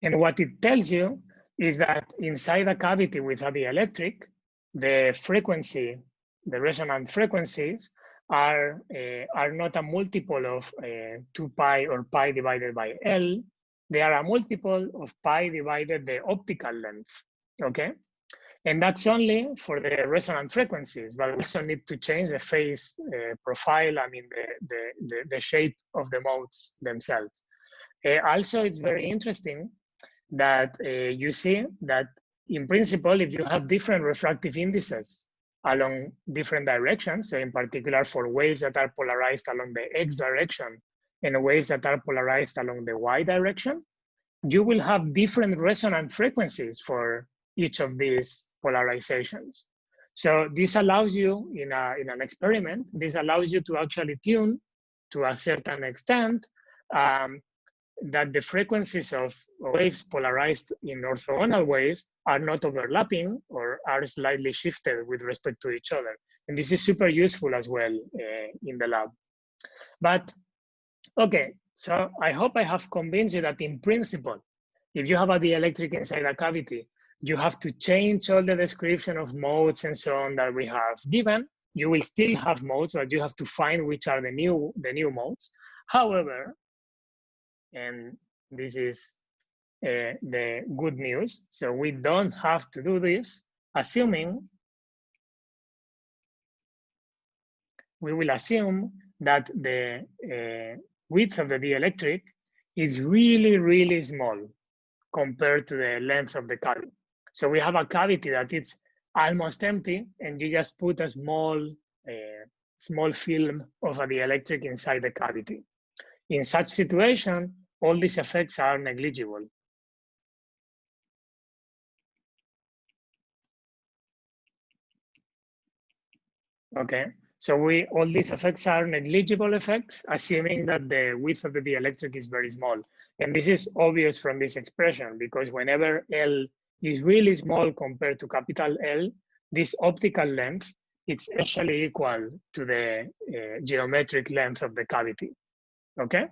And what it tells you is that inside a cavity with a dielectric, the frequency, the resonant frequencies are not a multiple of 2 pi or pi divided by L. They are a multiple of pi divided the optical length, okay? And that's only for the resonant frequencies, but we also need to change the phase profile, I mean, the shape of the modes themselves. Also, it's very interesting that you see that in principle, if you have different refractive indices along different directions, so in particular for waves that are polarized along the x direction and waves that are polarized along the y direction, you will have different resonant frequencies for each of these polarizations. So this allows you, in an experiment, this allows you to actually tune to a certain extent that the frequencies of waves polarized in orthogonal ways are not overlapping or are slightly shifted with respect to each other. And this is super useful as well in the lab. But okay, so I hope I have convinced you that in principle, if you have a dielectric inside a cavity, you have to change all the description of modes and so on that we have given. You will still have modes, but you have to find which are the new modes. However, and this is the good news, so we don't have to do this, assuming we will assume that the width of the dielectric is really, really small compared to the length of the cavity. So we have a cavity that is almost empty, and you just put a small film of a dielectric inside the cavity. In such situation, all these effects are negligible. Okay, so all these effects are negligible effects, assuming that the width of the dielectric is very small. And this is obvious from this expression, because whenever L is really small compared to capital L, this optical length, it's actually equal to the geometric length of the cavity, okay?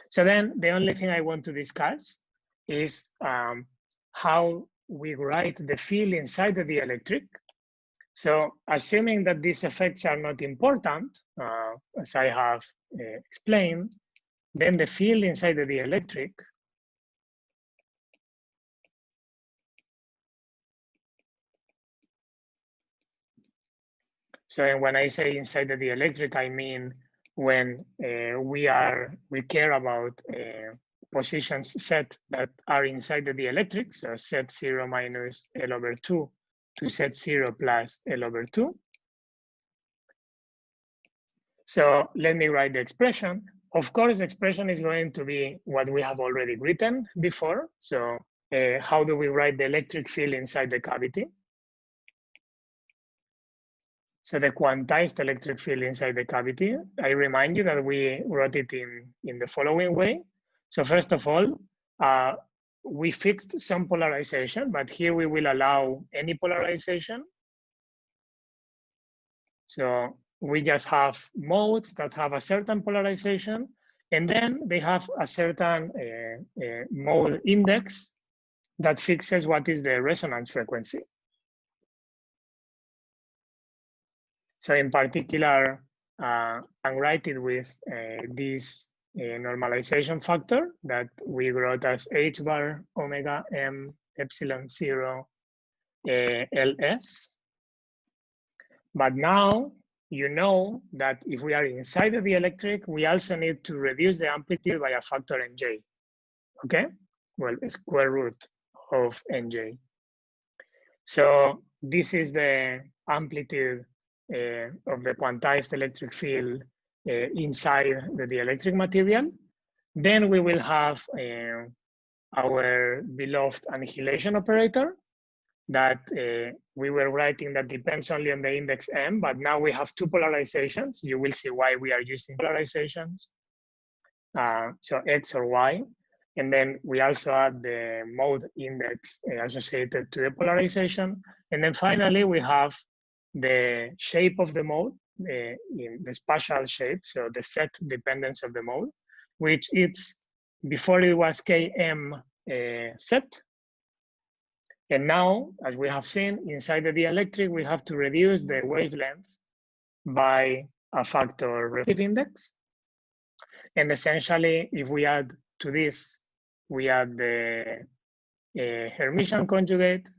So then the only thing I want to discuss is how we write the field inside the dielectric. So assuming that these effects are not important, as I have explained, then the field inside the dielectric so when I say inside the dielectric, I mean when we care about positions set that are inside the dielectric, so set 0 minus L over 2 to set 0 plus L over 2. So let me write the expression. Of course, the expression is going to be what we have already written before. So how do we write the electric field inside the cavity? So the quantized electric field inside the cavity, I remind you that we wrote it in the following way. So first of all, we fixed some polarization, but here we will allow any polarization. So we just have modes that have a certain polarization, and then they have a certain mode index that fixes what is the resonance frequency. So in particular, I'm writing with this normalization factor that we wrote as h bar omega m epsilon 0 ls. But now you know that if we are inside of the dielectric, we also need to reduce the amplitude by a factor nj. Okay? Well, square root of Nj. So this is the amplitude of the quantized electric field inside the dielectric material. Then we will have our beloved annihilation operator that we were writing that depends only on the index M, but now we have two polarizations. You will see why we are using polarizations. So X or Y. And then we also add the mode index associated to the polarization. And then finally, we have the shape of the mode, in the spatial shape, so the set dependence of the mode, which it's, before it was Km set. And now, as we have seen, inside the dielectric, we have to reduce the wavelength by a factor refractive index. And essentially, if we add to this, we add the Hermitian conjugate.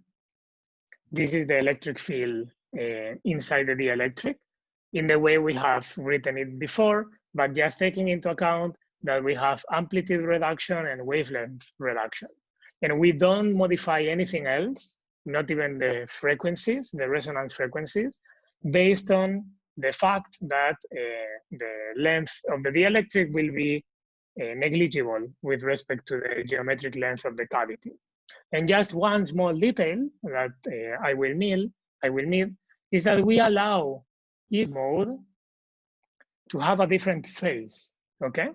This is the electric field inside the dielectric in the way we have written it before, but just taking into account that we have amplitude reduction and wavelength reduction. And we don't modify anything else, not even the frequencies, the resonance frequencies, based on the fact that the length of the dielectric will be negligible with respect to the geometric length of the cavity. And just one small detail that I will need is that we allow each mode to have a different phase, okay?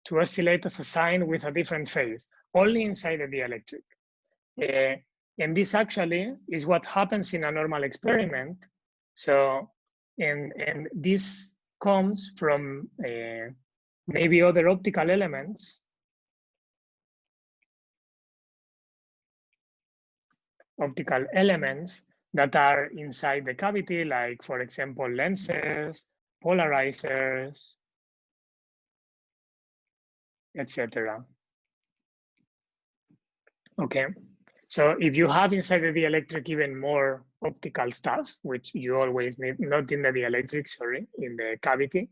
To oscillate as a sine with a different phase, only inside the dielectric. And this actually is what happens in a normal experiment. So, and this comes from maybe other optical elements that are inside the cavity, like, for example, lenses, polarizers, etc. Okay, so if you have inside the dielectric even more optical stuff, which you always need, not in the dielectric, sorry, in the cavity,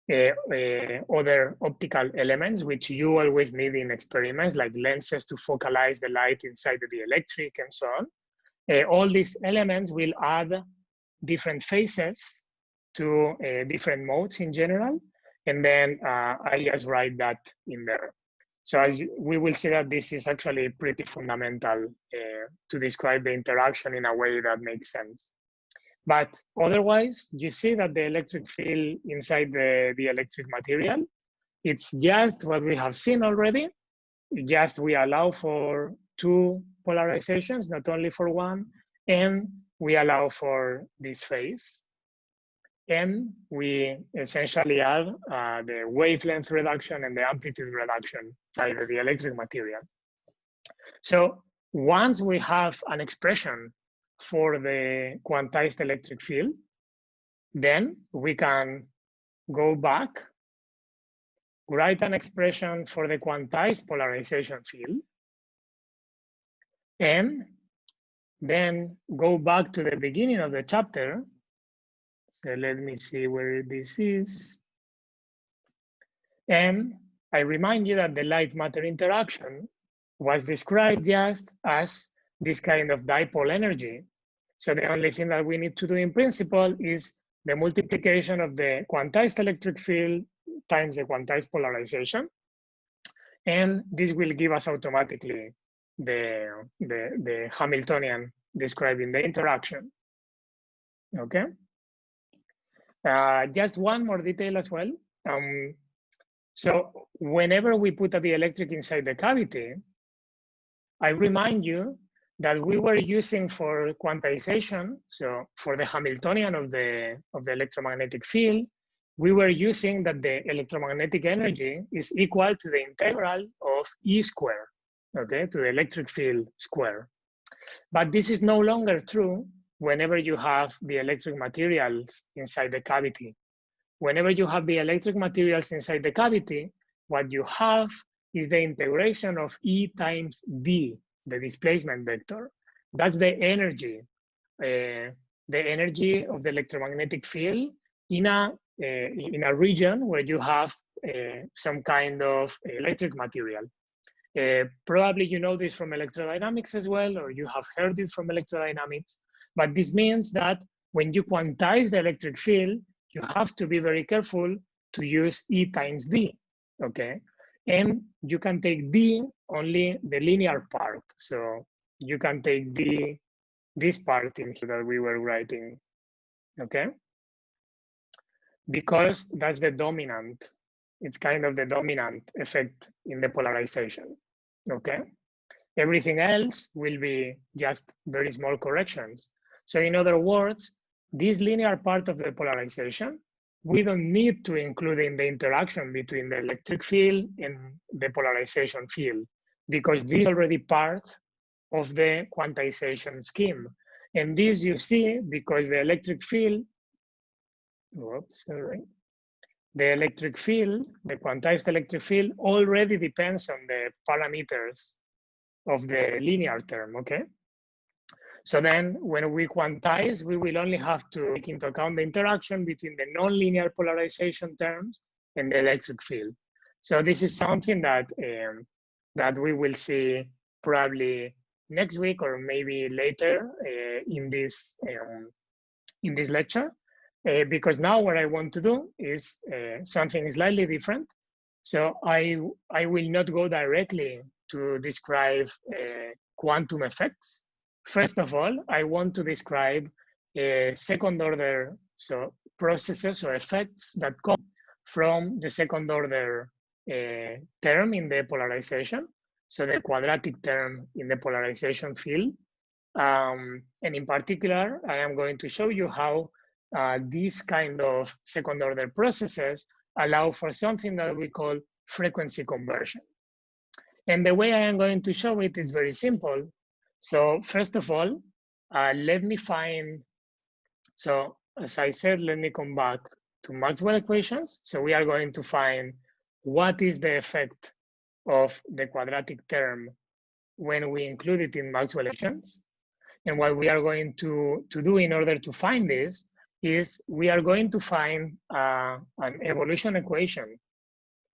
other optical elements, which you always need in experiments, like lenses to focalize the light inside the dielectric and so on. All these elements will add different phases to different modes in general. And then I just write that in there. So as we will see that this is actually pretty fundamental to describe the interaction in a way that makes sense. But otherwise, you see that the electric field inside the electric material, it's just what we have seen already. Just we allow for two polarizations, not only for one, and we allow for this phase. And we essentially add the wavelength reduction and the amplitude reduction inside the electric material. So once we have an expression for the quantized electric field, then we can go back, write an expression for the quantized polarization field, and then go back to the beginning of the chapter. So let me see where this is. And I remind you that the light matter interaction was described just as this kind of dipole energy. So the only thing that we need to do in principle is the multiplication of the quantized electric field times the quantized polarization. And this will give us automatically the Hamiltonian describing the interaction, okay? Just one more detail as well. So whenever we put a dielectric inside the cavity, I remind you that we were using for quantization, so for the Hamiltonian of the electromagnetic field, we were using that the electromagnetic energy is equal to the integral of E square, okay, to the electric field square. But this is no longer true whenever you have the electric materials inside the cavity. Whenever you have the electric materials inside the cavity, what you have is the integration of E times D, the displacement vector. That's the energy of the electromagnetic field in a region where you have some kind of electric material. Probably you know this from electrodynamics as well, or you have heard it from electrodynamics, but this means that when you quantize the electric field, you have to be very careful to use E times D, okay? And you can take D only the linear part. So you can take D, this part in here that we were writing, okay? Because that's the dominant, it's kind of the dominant effect in the polarization, okay? Everything else will be just very small corrections. So in other words, this linear part of the polarization, we don't need to include in the interaction between the electric field and the polarization field, because this is already part of the quantization scheme. And this you see because the electric field, oops, sorry. The electric field, the quantized electric field already depends on the parameters of the linear term, okay? So then when we quantize, we will only have to take into account the interaction between the nonlinear polarization terms and the electric field. So this is something that, that we will see probably next week or maybe later in this lecture. Because now what I want to do is something slightly different. So I will not go directly to describe quantum effects. First of all, I want to describe second order, so processes or effects that come from the second order term in the polarization. So the quadratic term in the polarization field. And in particular, I am going to show you how these kind of second order processes allow for something that we call frequency conversion. And the way I am going to show it is very simple. So first of all, let me find, so as I said, let me come back to Maxwell equations. So we are going to find what is the effect of the quadratic term when we include it in Maxwell equations. And what we are going to do in order to find this is we are going to find an evolution equation,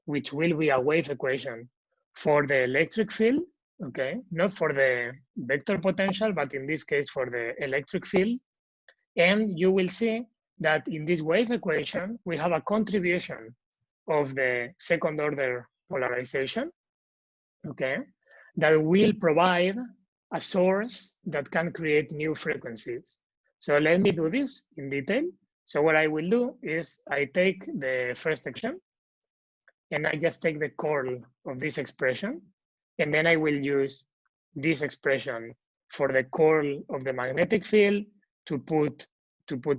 which will be a wave equation for the electric field, okay? Not for the vector potential, but in this case for the electric field. And you will see that in this wave equation, we have a contribution of the second order polarization, okay? That will provide a source that can create new frequencies. So let me do this in detail. So what I will do is I take the first expression and I just take the curl of this expression, and then I will use this expression for the curl of the magnetic field to put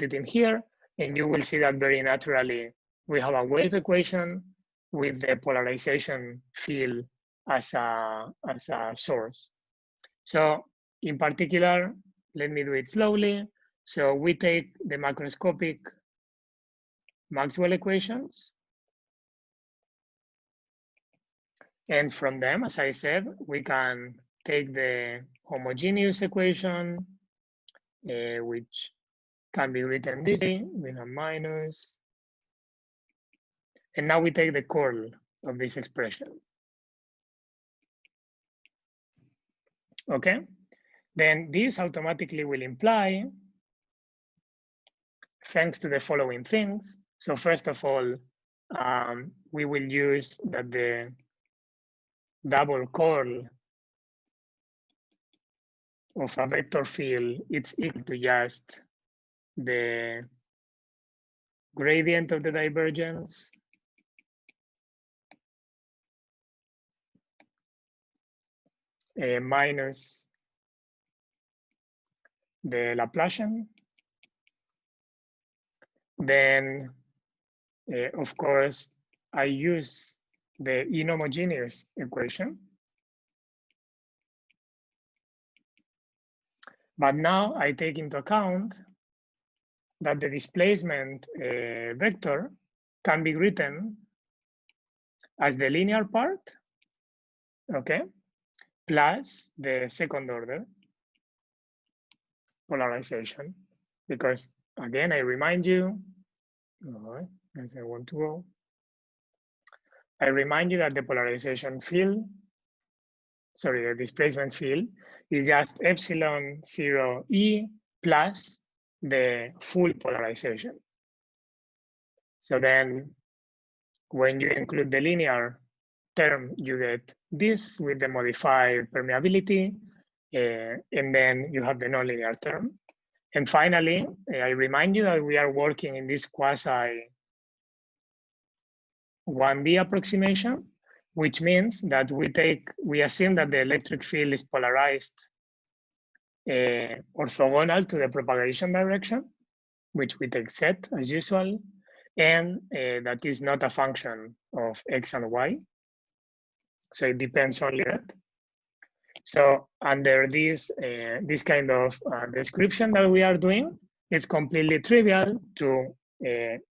it in here, and you will see that very naturally we have a wave equation with the polarization field as a source. So in particular, let me do it slowly. So we take the macroscopic Maxwell equations. And from them, as I said, we can take the homogeneous equation, which can be written this way with a minus. And now we take the curl of this expression. Okay, then this automatically will imply, thanks to the following things. So first of all, we will use that the double curl of a vector field, it's equal to just the gradient of the divergence minus the Laplacian. Then, of course, I use the inhomogeneous equation. But now I take into account that the displacement vector can be written as the linear part, okay, plus the second order polarization. Because again, I remind you, as I want to go, I remind you that the polarization field sorry, the displacement field is just epsilon 0 E plus the full polarization. So then when you include the linear term, you get this with the modified permeability, and then you have the nonlinear term. And finally, I remind you that we are working in this quasi 1D approximation, which means that we assume that the electric field is polarized orthogonal to the propagation direction, which we take Z as usual, and that is not a function of X and Y. So it depends only on that. So under this kind of description that we are doing, it's completely trivial to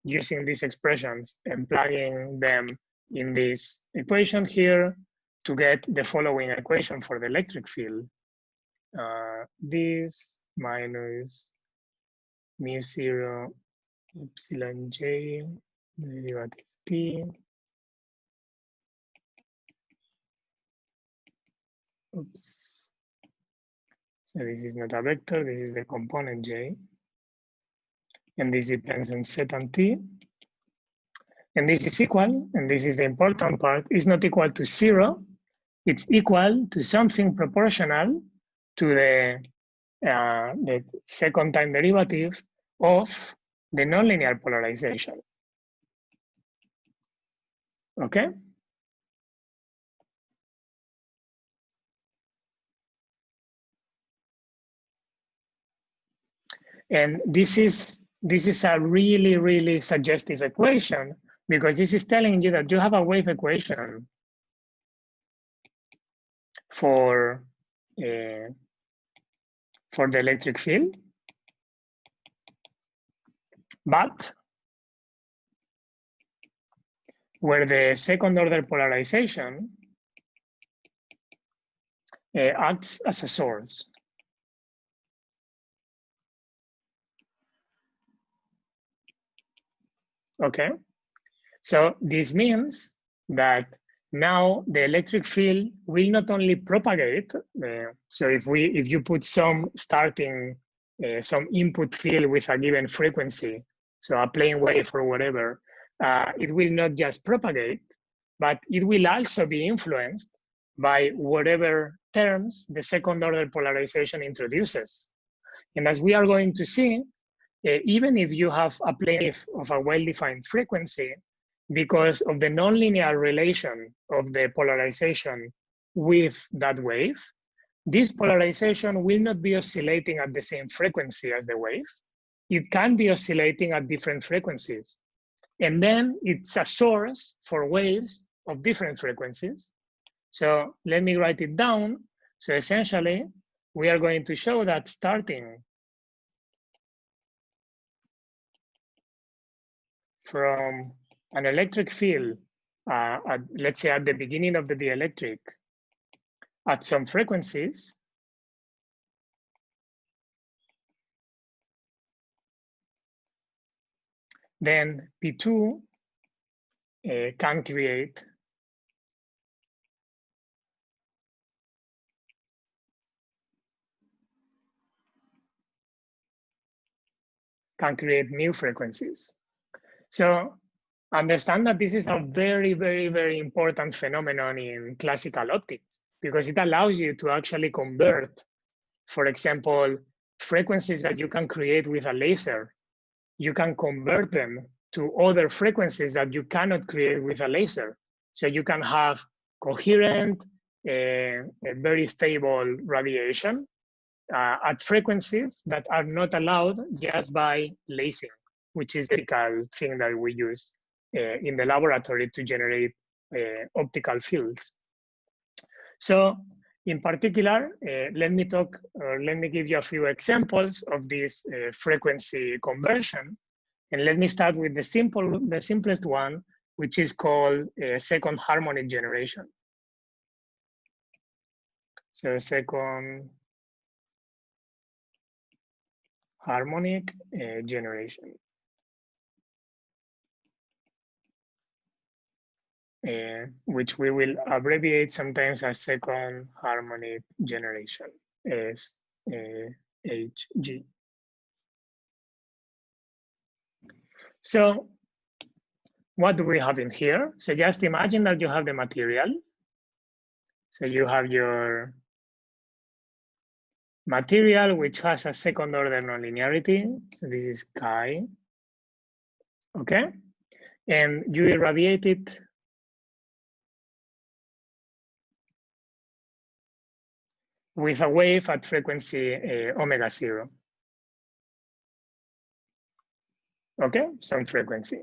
using these expressions and plugging them in this equation here to get the following equation for the electric field. This minus mu 0 epsilon j derivative t. Oops. So this is not a vector, this is the component j. And this depends on Z and t. And this is equal, and this is the important part, is not equal to 0. It's equal to something proportional to the second time derivative of the nonlinear polarization. Okay? And this is a really, really suggestive equation, because this is telling you that you have a wave equation for the electric field, but where the second order polarization acts as a source. Okay, so this means that now the electric field will not only propagate. So if you put some starting some input field with a given frequency, so a plane wave or whatever, it will not just propagate, but it will also be influenced by whatever terms the second order polarization introduces. And as we are going to see, even if you have a plane of a well-defined frequency, because of the nonlinear relation of the polarization with that wave, this polarization will not be oscillating at the same frequency as the wave. It can be oscillating at different frequencies. And then it's a source for waves of different frequencies. So let me write it down. So essentially, we are going to show that starting from an electric field, let's say at the beginning of the dielectric, at some frequencies, then P2 can create new frequencies. So understand that this is a very, very, very important phenomenon in classical optics, because it allows you to actually convert, for example, frequencies that you can create with a laser. You can convert them to other frequencies that you cannot create with a laser. So you can have coherent, very stable radiation at frequencies that are not allowed just by lasing, which is the typical thing that we use in the laboratory to generate optical fields. So in particular, let me give you a few examples of this frequency conversion. And let me start with the simplest one, which is called second harmonic generation. So second harmonic generation. which we will abbreviate sometimes as second harmonic generation, SHG. So what do we have in here? So just imagine that you have the material. So you have your material, which has a second order nonlinearity. So this is chi, okay? And you irradiate it with a wave at frequency omega 0. Okay, some frequency.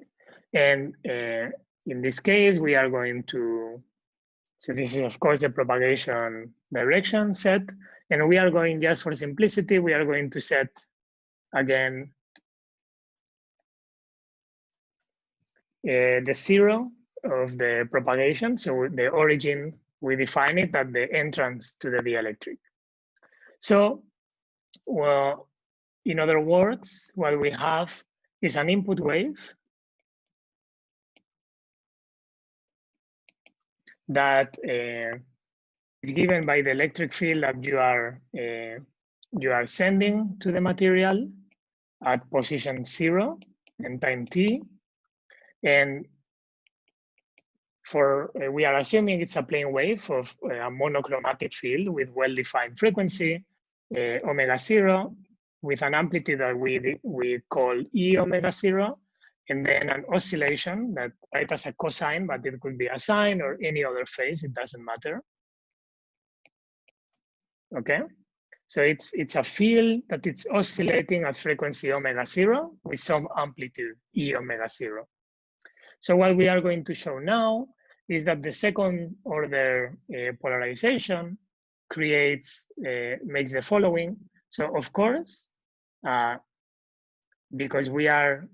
And in this case, we are going to, so this is of course the propagation direction set. And we are going, just for simplicity, we are going to set again the 0 of the propagation. So the origin, we define it at the entrance to the dielectric. So, well, in other words, what we have is an input wave that is given by the electric field that you are sending to the material at position 0 and time t. And for we are assuming it's a plane wave of a monochromatic field with well-defined frequency, omega 0, with an amplitude that we call E omega 0, and then an oscillation that write as a cosine, but it could be a sine or any other phase, it doesn't matter. Okay, so it's a field that it's oscillating at frequency omega 0 with some amplitude E omega 0. So what we are going to show now is that the second order polarization makes the following. So of course, because we are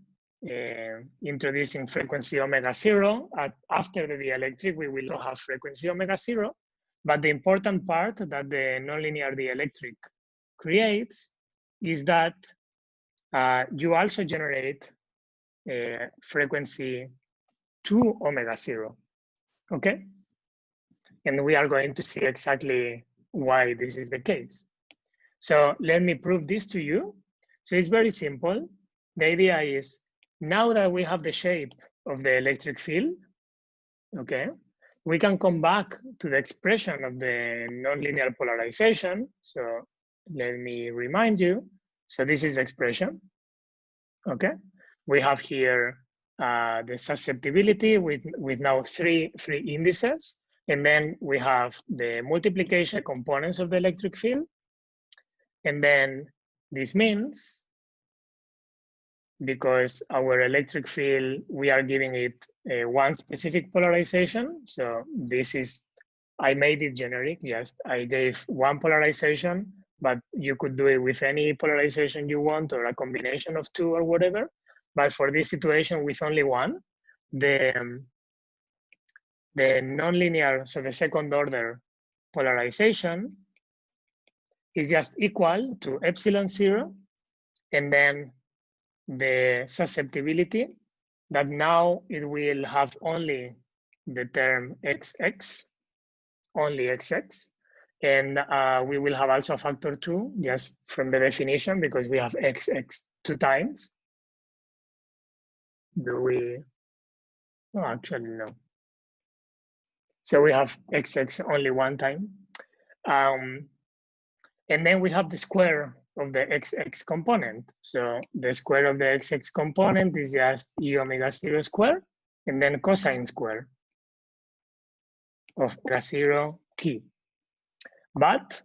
introducing frequency omega 0, after the dielectric, we will also have frequency omega 0. But the important part that the nonlinear dielectric creates is that you also generate frequency 2 omega 0. Okay? And we are going to see exactly why this is the case. So let me prove this to you. So it's very simple. The idea is, now that we have the shape of the electric field, okay, we can come back to the expression of the nonlinear polarization. So let me remind you. So this is the expression, okay? We have here the susceptibility with now three indices. And then we have the multiplication components of the electric field. And then this means, because our electric field, we are giving it one specific polarization. So this is, I made it generic, yes, I gave one polarization, but you could do it with any polarization you want or a combination of two or whatever. But for this situation with only one, the nonlinear, so the second order polarization is just equal to epsilon 0, and then the susceptibility, that now it will have only the term XX, only XX. And we will have also a factor 2, just from the definition, because we have XX 2 times. Do we? Oh, actually, no. So we have XX only one time. And then we have the square of the XX component. So the square of the XX component is just E omega 0 square, and then cosine square of omega 0 t. But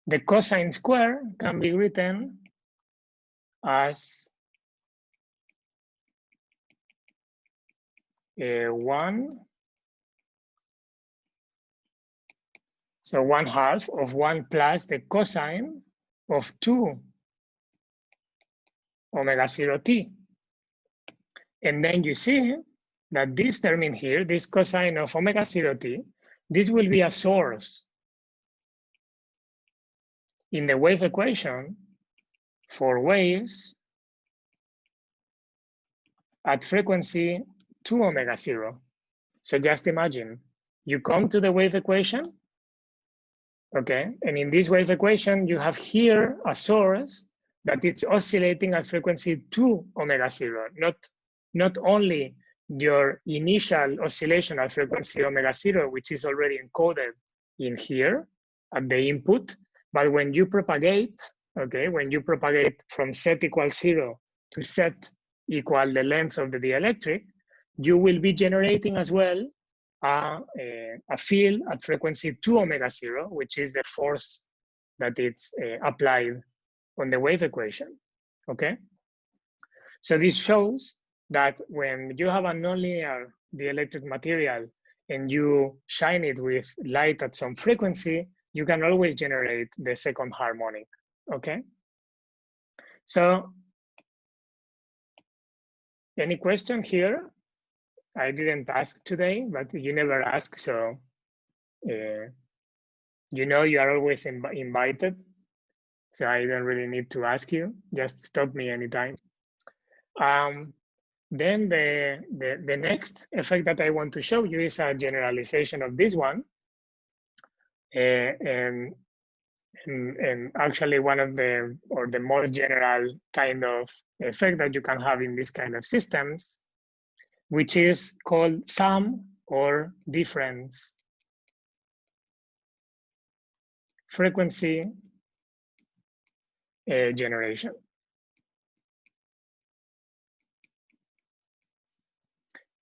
the cosine square can be written as 1. So 1/2 of 1 plus the cosine of 2 omega 0 t. And then you see that this term in here, this cosine of omega 0 t, this will be a source in the wave equation for waves at frequency 2 omega 0. So just imagine, you come to the wave equation, okay? And in this wave equation, you have here a source that is oscillating at frequency 2 omega 0, not only your initial oscillation at frequency omega 0, which is already encoded in here at the input, but when you propagate, okay, when you propagate from set equals 0 to set equal the length of the dielectric, you will be generating as well a field at frequency 2 omega 0, which is the force that it's applied on the wave equation, okay? So this shows that when you have a nonlinear dielectric material and you shine it with light at some frequency, you can always generate the second harmonic, okay? So any question here? I didn't ask today, but you never ask, so you know you are always invited. So I don't really need to ask you, just stop me anytime. Then the next effect that I want to show you is a generalization of this one. And actually one of the most general kind of effect that you can have in this kind of systems, which is called sum or difference frequency generation.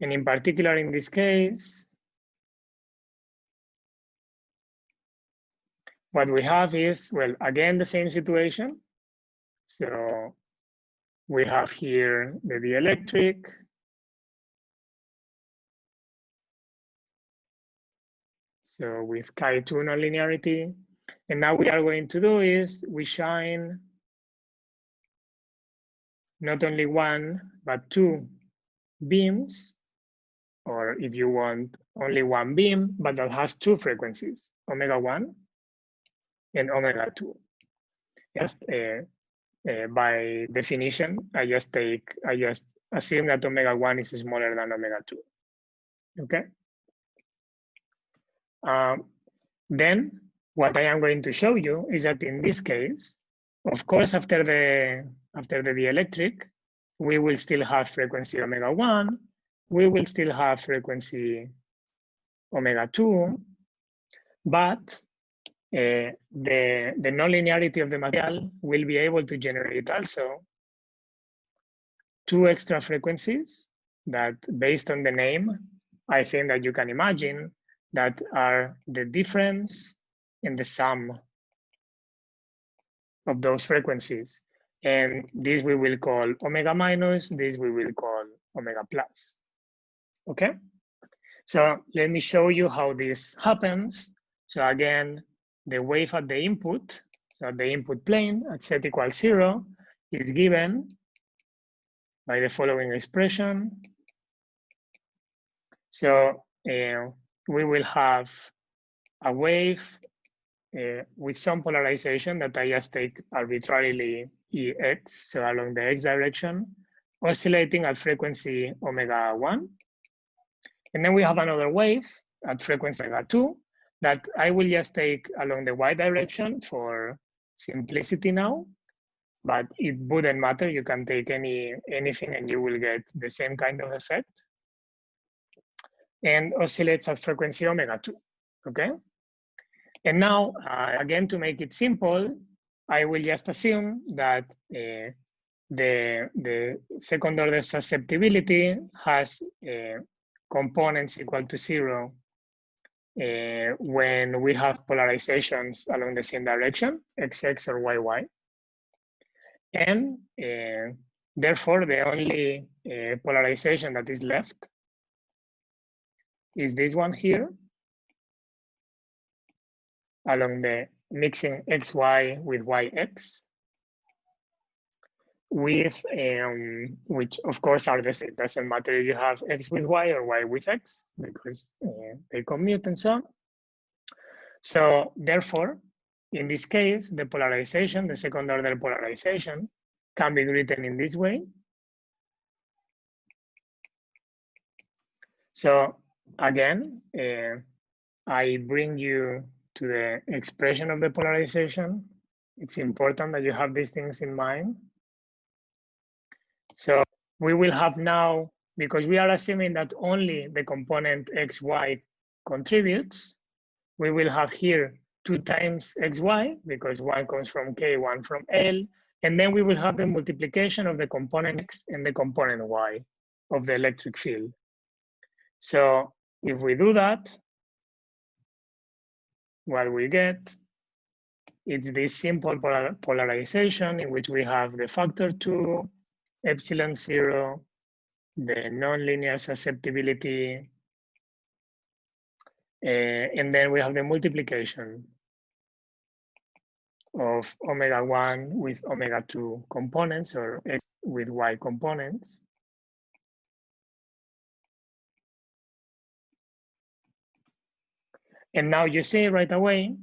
And in particular, in this case, what we have is, well, again, the same situation. So we have here the dielectric. So with chi2 nonlinearity. And now what we are going to do is we shine not only one, but two beams, or if you want, only one beam, but that has two frequencies, omega 1 and omega 2. Just by definition, I just assume that omega 1 is smaller than omega 2. Okay. Then what I am going to show you is that in this case, of course, after the dielectric, we will still have frequency omega 1. We will still have frequency omega 2, but the nonlinearity of the material will be able to generate also two extra frequencies that, based on the name, I think that you can imagine that are the difference in the sum of those frequencies. And this we will call omega minus, this we will call omega plus. Okay? So let me show you how this happens. So again, the wave at the input, so at the input plane at set equals 0 is given by the following expression. So we will have a wave with some polarization that I just take arbitrarily EX, so along the X direction, oscillating at frequency omega 1. And then we have another wave at frequency omega 2 that I will just take along the Y direction for simplicity now, but it wouldn't matter. You can take anything and you will get the same kind of effect. And oscillates at frequency omega 2, okay? And now, again, to make it simple, I will just assume that the second order susceptibility has components equal to 0 when we have polarizations along the same direction, XX or YY. And therefore, the only polarization that is left is this one here, along the mixing XY with YX, with which of course are the same. It doesn't matter if you have X with Y or Y with X, because they commute and so on. So therefore, in this case, the polarization, the second order polarization, can be written in this way. So again, I bring you to the expression of the polarization. It's important that you have these things in mind. So we will have now, because we are assuming that only the component xy contributes, we will have here 2 times xy, because one comes from K, one from L, and then we will have the multiplication of the component x and the component y of the electric field. So if we do that, what we get, it's this simple polarization in which we have the factor 2, epsilon 0, the nonlinear susceptibility, and then we have the multiplication of omega 1 with omega 2 components, or x with y components. And now you see right away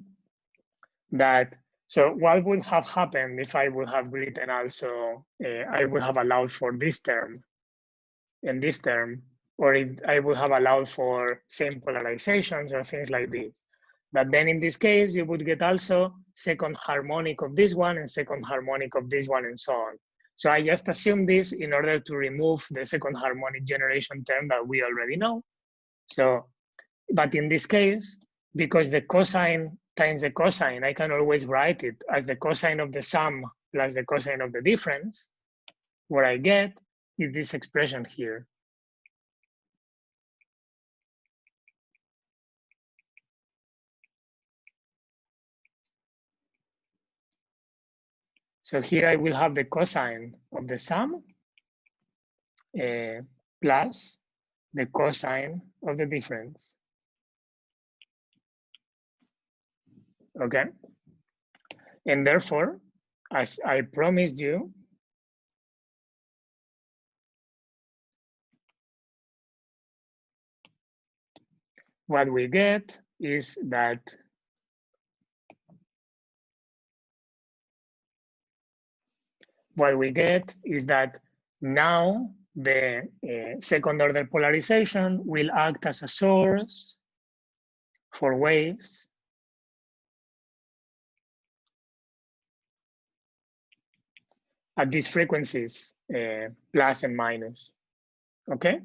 that, so what would have happened if I would have written also, I would have allowed for this term and this term, or if I would have allowed for same polarizations or things like this. But then in this case, you would get also second harmonic of this one and second harmonic of this one and so on. So I just assume this in order to remove the second harmonic generation term that we already know. So, but in this case, because the cosine times the cosine, I can always write it as the cosine of the sum plus the cosine of the difference. What I get is this expression here. So here I will have the cosine of the sum plus the cosine of the difference. Okay. And therefore, as I promised you, what we get is that now the second order polarization will act as a source for waves at these frequencies, plus and minus, okay?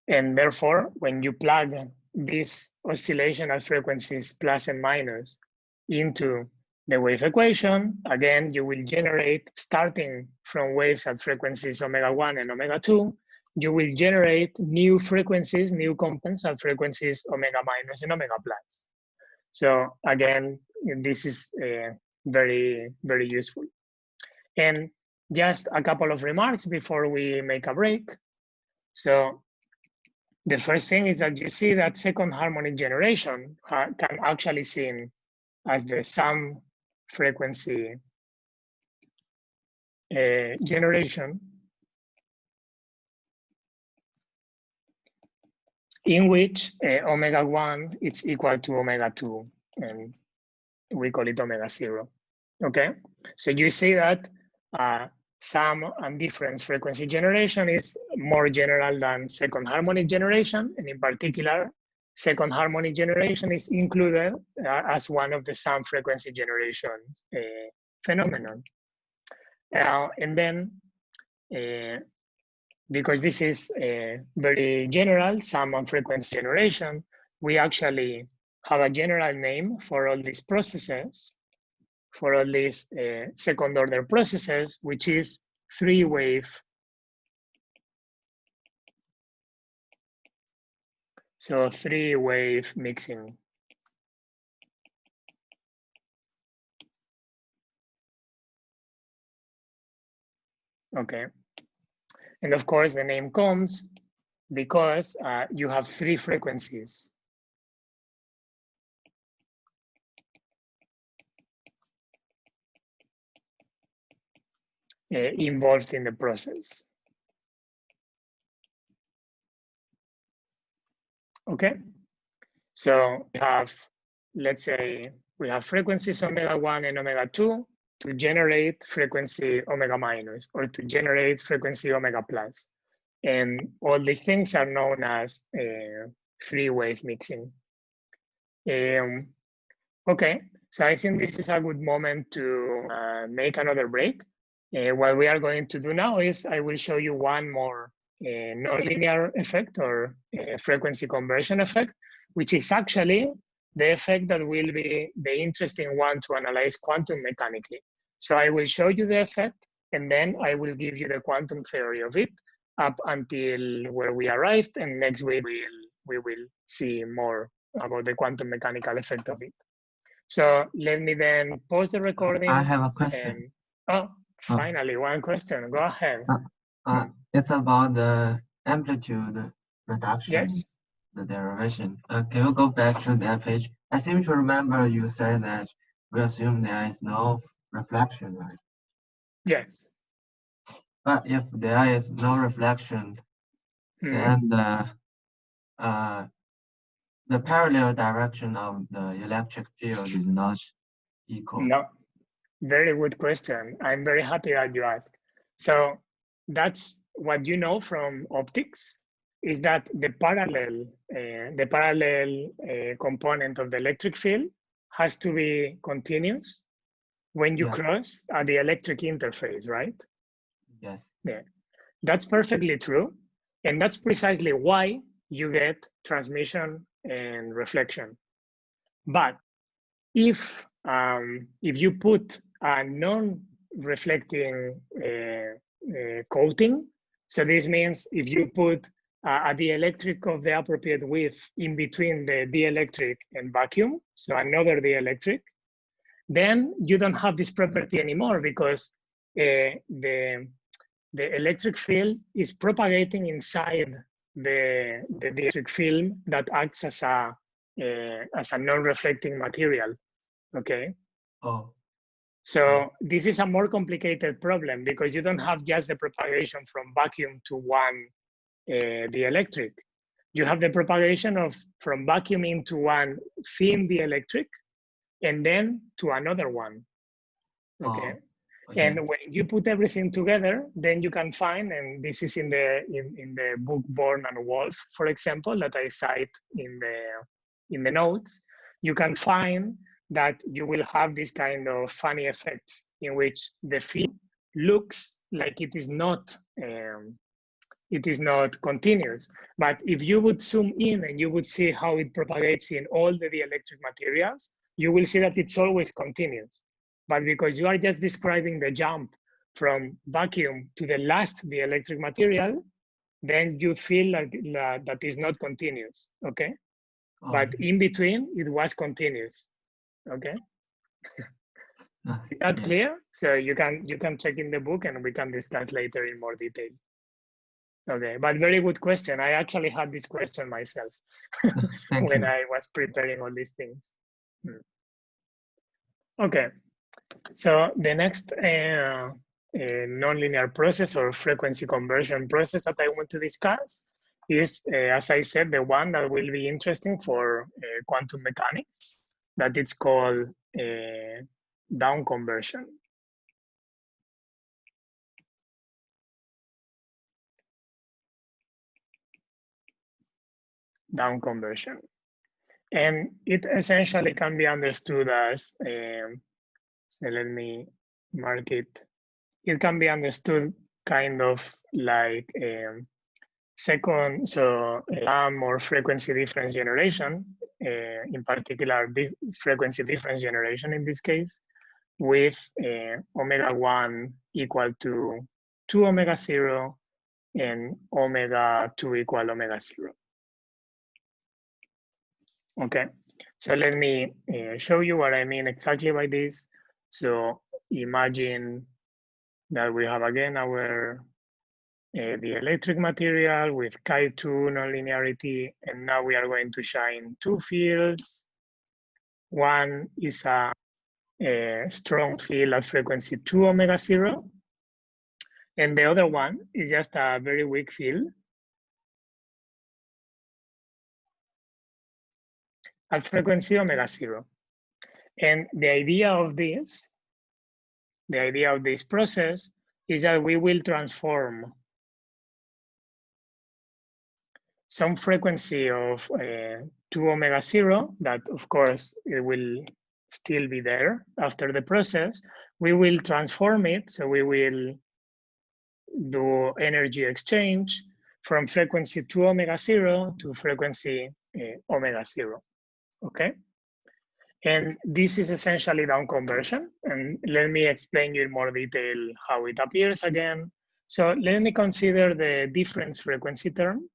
And therefore, when you plug this oscillation at frequencies plus and minus into the wave equation, again, you will generate, starting from waves at frequencies omega 1 and omega 2, you will generate new frequencies, new components at frequencies omega minus and omega plus. So again, this is very, very useful. And just a couple of remarks before we make a break. So the first thing is that you see that second harmonic generation can actually seen as the sum frequency generation, in which omega 1 is equal to omega 2, and we call it omega 0. Okay, so you see that sum and difference frequency generation is more general than second harmonic generation, and in particular, second harmonic generation is included as one of the sum frequency generation phenomenon. And then, because this is very general, sum and frequency generation, we actually have a general name for all these processes, for all these second order processes, which is 3-wave. So 3-wave mixing. Okay. And of course, the name comes because you have 3 frequencies. Involved in the process. Okay, so we have, let's say, we have frequencies omega 1 and omega 2 to generate frequency omega minus, or to generate frequency omega plus. And all these things are known as free wave mixing. Okay, so I think this is a good moment to make another break. What we are going to do now is I will show you one more nonlinear effect or frequency conversion effect, which is actually the effect that will be the interesting one to analyze quantum mechanically. So I will show you the effect, and then I will give you the quantum theory of it up until where we arrived, and next week we will see more about the quantum mechanical effect of it. So let me then pause the recording. I have a question. And, finally, one question. Go ahead. It's about the amplitude reduction. Yes. The derivation. Can you go back to that page? I seem to remember you said that we assume there is no reflection, right? Yes. But if there is no reflection, then the parallel direction of the electric field is not equal. No, very good question. I'm very happy that you asked. So that's what you know from optics, is that the parallel component of the electric field has to be continuous when you cross at the electric interface, right? Yes. Yeah, that's perfectly true. And that's precisely why you get transmission and reflection. But if you put a non-reflecting coating, so this means if you put a dielectric of the appropriate width in between the dielectric and vacuum, so another dielectric, then you don't have this property anymore because the electric field is propagating inside the dielectric film that acts as a non-reflecting material. Okay. Oh. So this is a more complicated problem because you don't have just the propagation from vacuum to one dielectric. You have the propagation from vacuum into one thin dielectric and then to another one. Okay. And when you put everything together, then you can find, and this is in the book Born and Wolf, for example, that I cite in the notes, you can find that you will have this kind of funny effects in which the field looks like it is not continuous. But if you would zoom in and you would see how it propagates in all the dielectric materials, you will see that it's always continuous. But because you are just describing the jump from vacuum to the last dielectric material, then you feel like that is not continuous, okay? But in between, it was continuous, okay? Is that clear? So you can check in the book and we can discuss later in more detail. Okay, but very good question. I actually had this question myself when I was preparing all these things. Okay, so the next nonlinear process or frequency conversion process that I want to discuss is, as I said, the one that will be interesting for quantum mechanics, that it's called down conversion. Down conversion. And it essentially can be understood as, so let me mark it. It can be understood kind of like second, so or frequency difference generation, in particular frequency difference generation in this case, with omega 1 equal to 2 omega 0 and omega 2 equal omega 0. Okay, so let me show you what I mean exactly by this. So imagine that we have again our the electric material with chi2 nonlinearity, and now we are going to shine two fields. One is a strong field at frequency 2 omega 0, and the other one is just a very weak field at frequency omega 0. And the idea of this process is that we will transform some frequency of 2 omega 0, that of course it will still be there after the process. We will transform it, so we will do energy exchange from frequency 2 omega 0 to frequency omega 0, okay? And this is essentially down conversion. And let me explain you in more detail how it appears again. So let me consider the difference frequency term.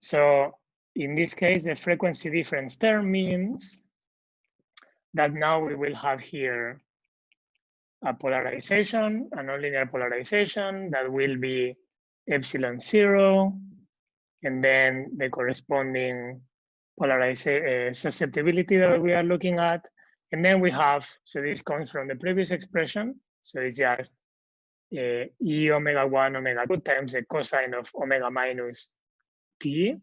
So in this case, the frequency difference term means that now we will have here a polarization, a nonlinear polarization that will be epsilon 0, and then the corresponding polarization susceptibility that we are looking at. And then we have, so this comes from the previous expression, so it's just E omega 1 omega 2 times the cosine of omega minus t.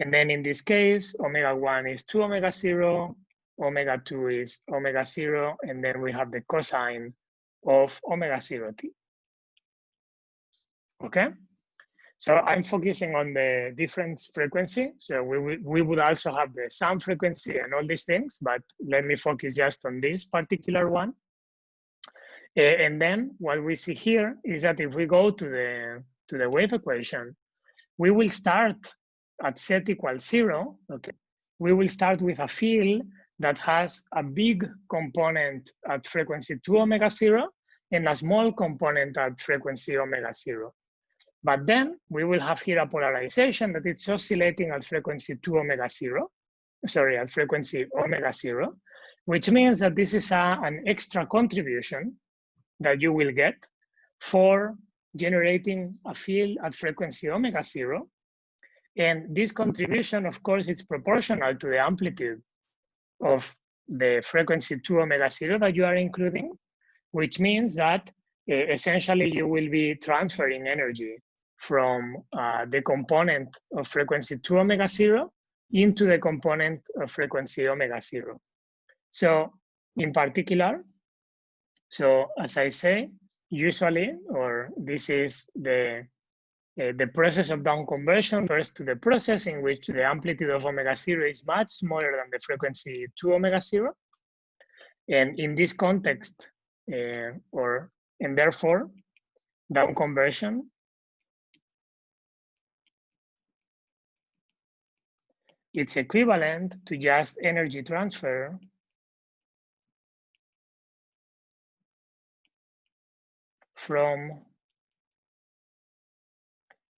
And then in this case, omega 1 is 2 omega 0, omega 2 is omega 0, and then we have the cosine of omega 0 t. Okay? So I'm focusing on the difference frequency. So we would also have the sum frequency and all these things, but let me focus just on this particular one. And then what we see here is that if we go to the wave equation, we will start at z equals 0, okay? We will start with a field that has a big component at frequency 2 omega 0 and a small component at frequency omega 0. But then we will have here a polarization that it's oscillating at frequency 2 omega 0, sorry, at frequency omega 0, which means that this is an extra contribution that you will get for generating a field at frequency omega 0. And this contribution, of course, is proportional to the amplitude of the frequency 2 omega 0 that you are including, which means that essentially you will be transferring energy from the component of frequency 2 omega 0 into the component of frequency omega 0. So in particular, so as I say, usually, or this is the process of down conversion refers to the process in which the amplitude of omega 0 is much smaller than the frequency 2 omega 0. And in this context, and therefore, down conversion it's equivalent to just energy transfer from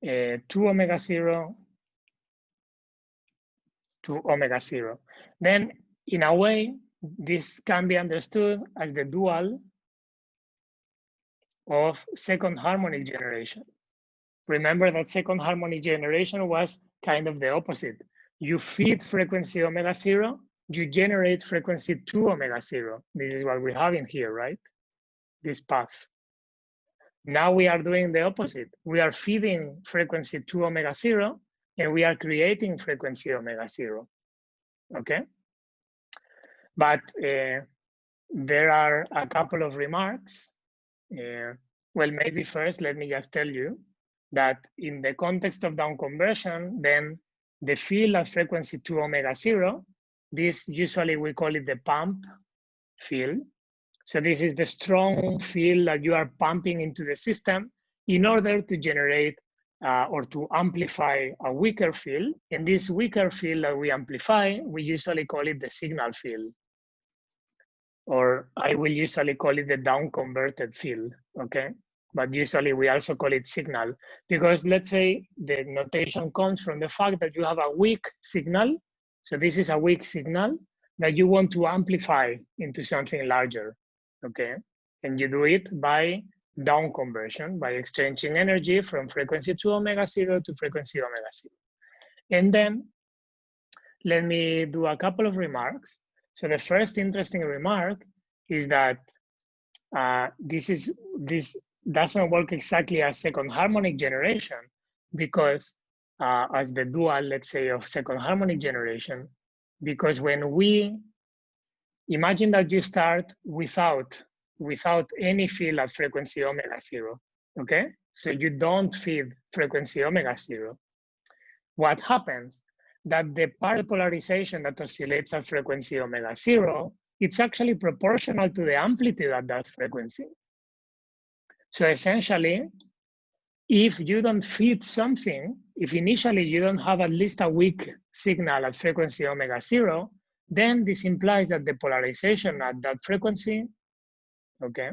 2 omega 0 to omega 0. Then, in a way, this can be understood as the dual of second harmonic generation. Remember that second harmonic generation was kind of the opposite. You feed frequency omega 0, you generate frequency 2 omega 0. This is what we have in here, right? This path. Now we are doing the opposite. We are feeding frequency 2 omega 0, and we are creating frequency omega 0, okay? But there are a couple of remarks. Well, maybe first, let me just tell you that in the context of down conversion, then the field at frequency 2 omega 0, this usually we call it the pump field. So this is the strong field that you are pumping into the system in order to generate or to amplify a weaker field. And this weaker field that we amplify, we usually call it the signal field. Or I will usually call it the down converted field, okay? But usually we also call it signal because let's say the notation comes from the fact that you have a weak signal. So this is a weak signal that you want to amplify into something larger, okay? And you do it by down conversion, by exchanging energy from frequency 2 omega 0 to frequency omega 0. And then let me do a couple of remarks. So the first interesting remark is that this doesn't work exactly as second harmonic generation because as the dual, let's say, of second harmonic generation, because when we Imagine that you start without any field at frequency omega 0, okay? So you don't feed frequency omega 0. What happens? That the part polarization that oscillates at frequency omega 0, it's actually proportional to the amplitude at that frequency. So essentially, if you don't feed something, if initially you don't have at least a weak signal at frequency omega 0, then this implies that the polarization at that frequency, okay,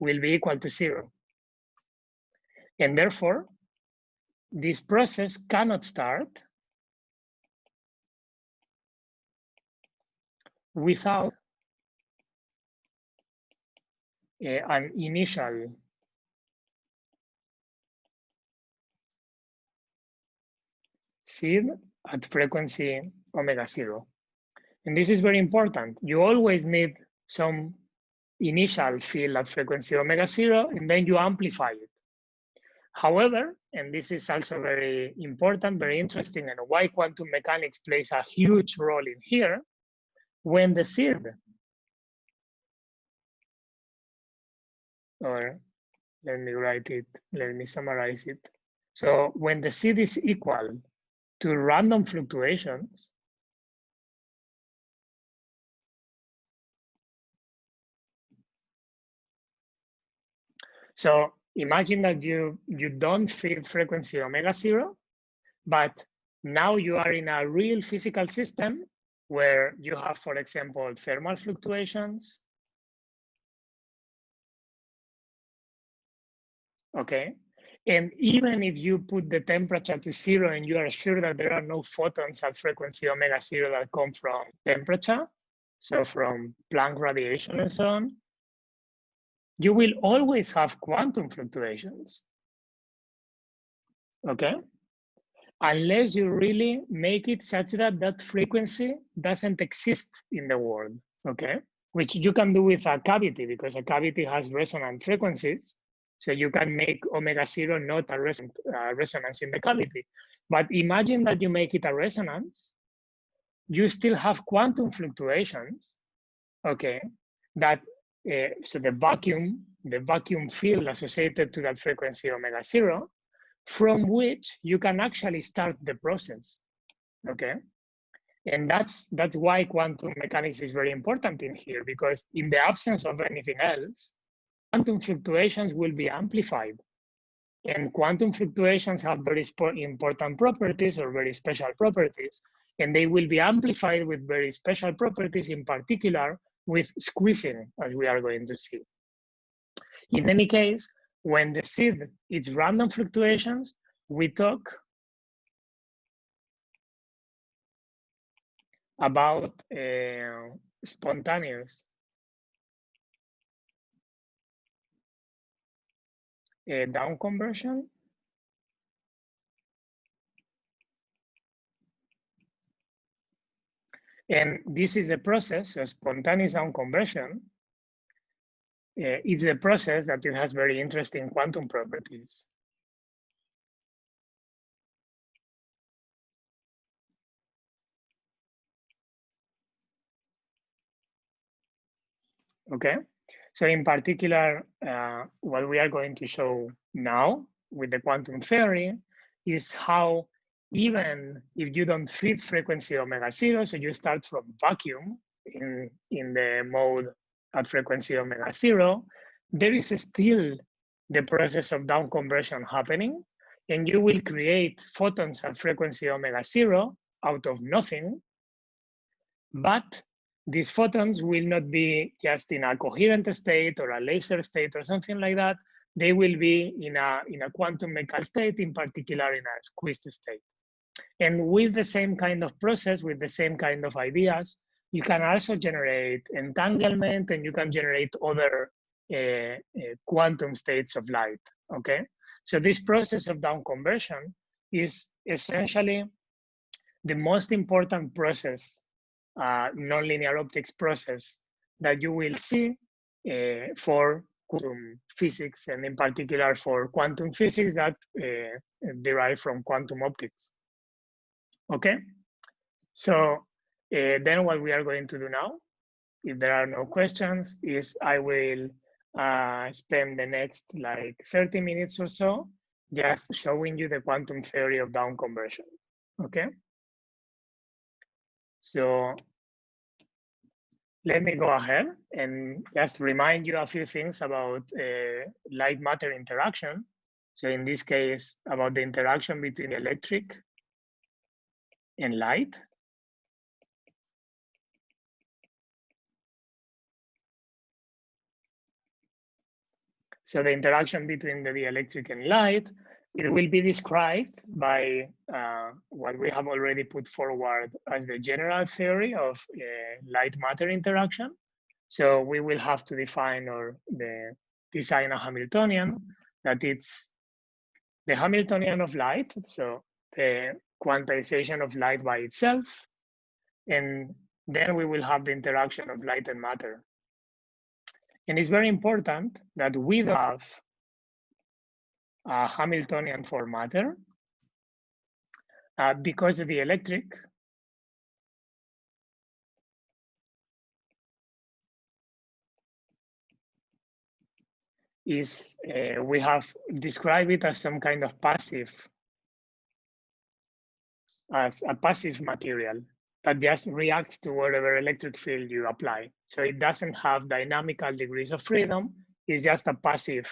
will be equal to 0. And therefore, this process cannot start without an initial seed at frequency omega 0. And this is very important. You always need some initial field at frequency omega 0, and then you amplify it. However, and this is also very important, very interesting, and why quantum mechanics plays a huge role in here, when the seed, or let me write it, let me summarize it. So when the seed is equal to random fluctuations, so imagine that you don't feed frequency omega 0, but now you are in a real physical system where you have, for example, thermal fluctuations, okay? And even if you put the temperature to 0 and you are sure that there are no photons at frequency omega 0 that come from temperature, so from Planck radiation and so on, you will always have quantum fluctuations, okay? Unless you really make it such that that frequency doesn't exist in the world, okay? Which you can do with a cavity, because a cavity has resonant frequencies. So you can make omega 0 not a resonance in the cavity. But imagine that you make it a resonance, you still have quantum fluctuations, okay? That, so the vacuum field associated to that frequency omega 0, from which you can actually start the process, okay? And that's why quantum mechanics is very important in here, because in the absence of anything else, quantum fluctuations will be amplified. And quantum fluctuations have very important properties or very special properties, and they will be amplified with very special properties, in particular with squeezing, as we are going to see. In any case, when the seed is random fluctuations, we talk about spontaneous down conversion. And this is the process, so spontaneous down conversion is a process that it has very interesting quantum properties. Okay, so in particular, what we are going to show now with the quantum theory is how even if you don't feed frequency omega 0, so you start from vacuum in the mode at frequency omega 0, there is still the process of down conversion happening, and you will create photons at frequency omega 0 out of nothing, but these photons will not be just in a coherent state or a laser state or something like that. They will be in a quantum mechanical state, in particular in a squeezed state. And with the same kind of process, with the same kind of ideas, you can also generate entanglement, and you can generate other quantum states of light, okay? So this process of down conversion is essentially the most important process, nonlinear optics process, that you will see for quantum physics, and in particular for quantum physics that derive from quantum optics. Okay, so then what we are going to do now if there are no questions, is I will spend the next like 30 minutes or so just showing you the quantum theory of down conversion, okay? So let me go ahead and just remind you a few things about light matter interaction. So in this case, about the interaction between electric and light. So the interaction between the dielectric and light, it will be described by what we have already put forward as the general theory of light matter interaction. So we will have to define or design a Hamiltonian that it's the Hamiltonian of light, so the quantization of light by itself, and then we will have the interaction of light and matter. And it's very important that we have a Hamiltonian for matter because the dielectric is, we have described it as some kind of passive, as a passive material that just reacts to whatever electric field you apply. So it doesn't have dynamical degrees of freedom. It's just a passive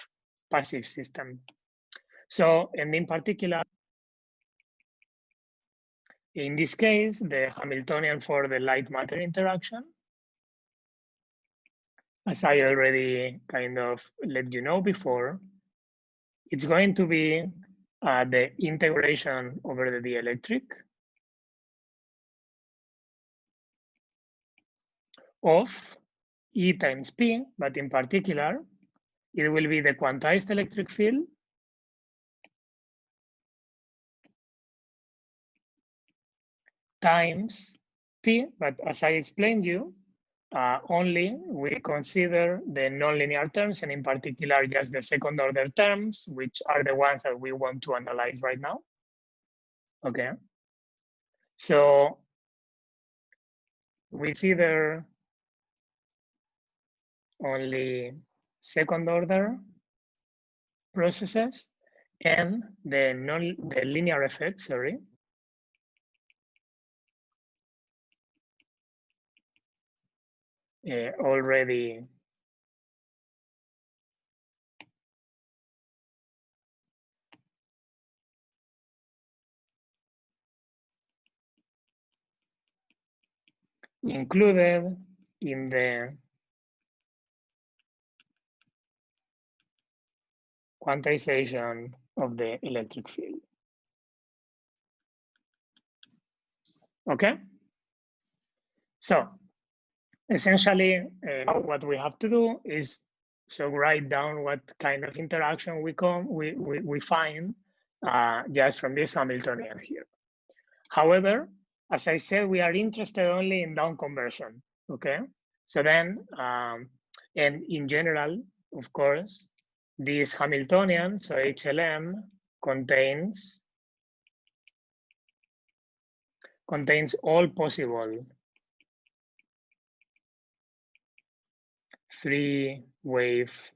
system. So, and in particular, in this case, the Hamiltonian for the light matter interaction, as I already kind of let you know before, it's going to be the integration over the dielectric of E times P, but in particular, it will be the quantized electric field times P, but as I explained you, only we consider the nonlinear terms, and in particular, just the second order terms, which are the ones that we want to analyze right now. Okay. So we consider only second order processes and the linear effects, sorry. Already included in the quantization of the electric field. Okay? So essentially, what we have to do is write down what kind of interaction we find just from this Hamiltonian here. However, as I said, we are interested only in down conversion. Okay, so then, and in general, of course, this Hamiltonian, so HLM, contains all possible three-wave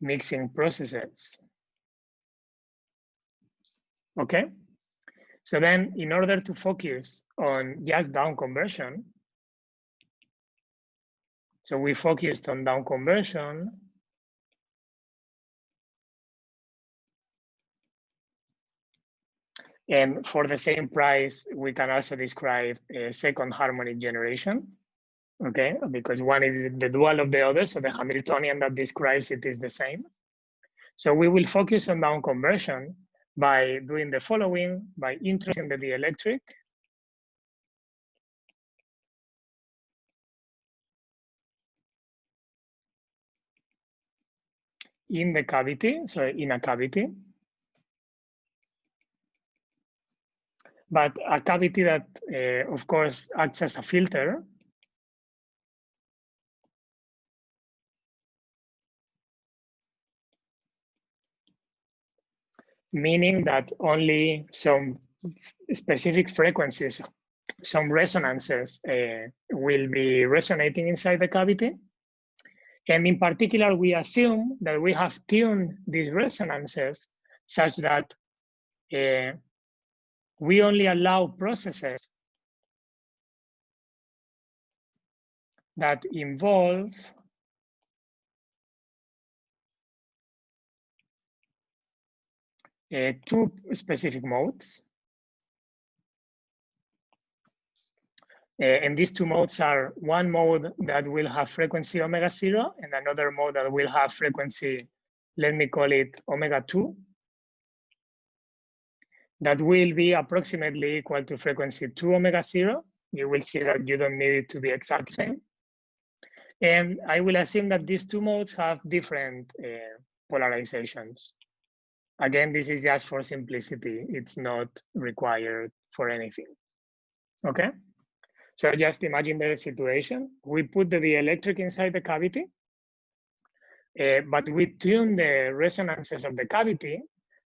mixing processes. Okay, so then in order to focus on just down conversion, so we focused on down conversion. And for the same price, we can also describe a second harmonic generation, okay? Because one is the dual of the other, so the Hamiltonian that describes it is the same. So we will focus on down conversion by doing the following, by introducing the dielectric in the cavity, so in a cavity. But a cavity that, of course, acts as a filter. Meaning that only some specific frequencies some resonances will be resonating inside the cavity. And in particular, we assume that we have tuned these resonances such that we only allow processes that involve two specific modes. And these two modes are one mode that will have frequency omega 0 and another mode that will have frequency, let me call it omega 2. That will be approximately equal to frequency 2 omega 0. You will see that you don't need it to be exact same. And I will assume that these two modes have different polarizations. Again, this is just for simplicity. It's not required for anything. Okay? So just imagine the situation. We put the dielectric inside the cavity, but we tune the resonances of the cavity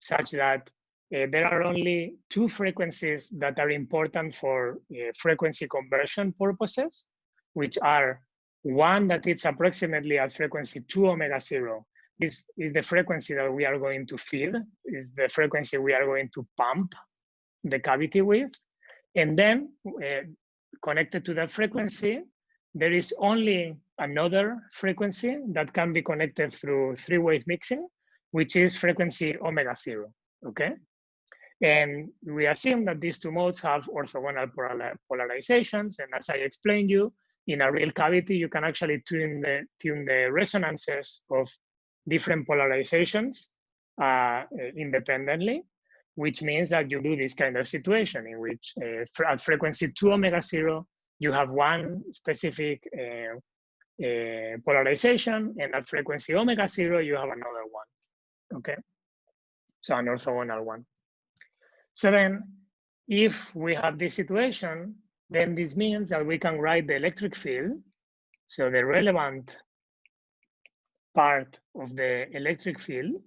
such that there are only two frequencies that are important for frequency conversion purposes, which are one that is approximately at frequency 2 omega 0. This is the frequency that we are going to feed, is the frequency we are going to pump the cavity with. And then connected to that frequency, there is only another frequency that can be connected through three-wave mixing, which is frequency omega 0, okay? And we assume that these two modes have orthogonal polarizations. And as I explained you, in a real cavity, you can actually tune the resonances of different polarizations independently, which means that you do this kind of situation in which at frequency 2 omega 0, you have one specific polarization, and at frequency omega 0, you have another one, okay? So an orthogonal one. So then if we have this situation, then this means that we can write the electric field. So the relevant part of the electric field,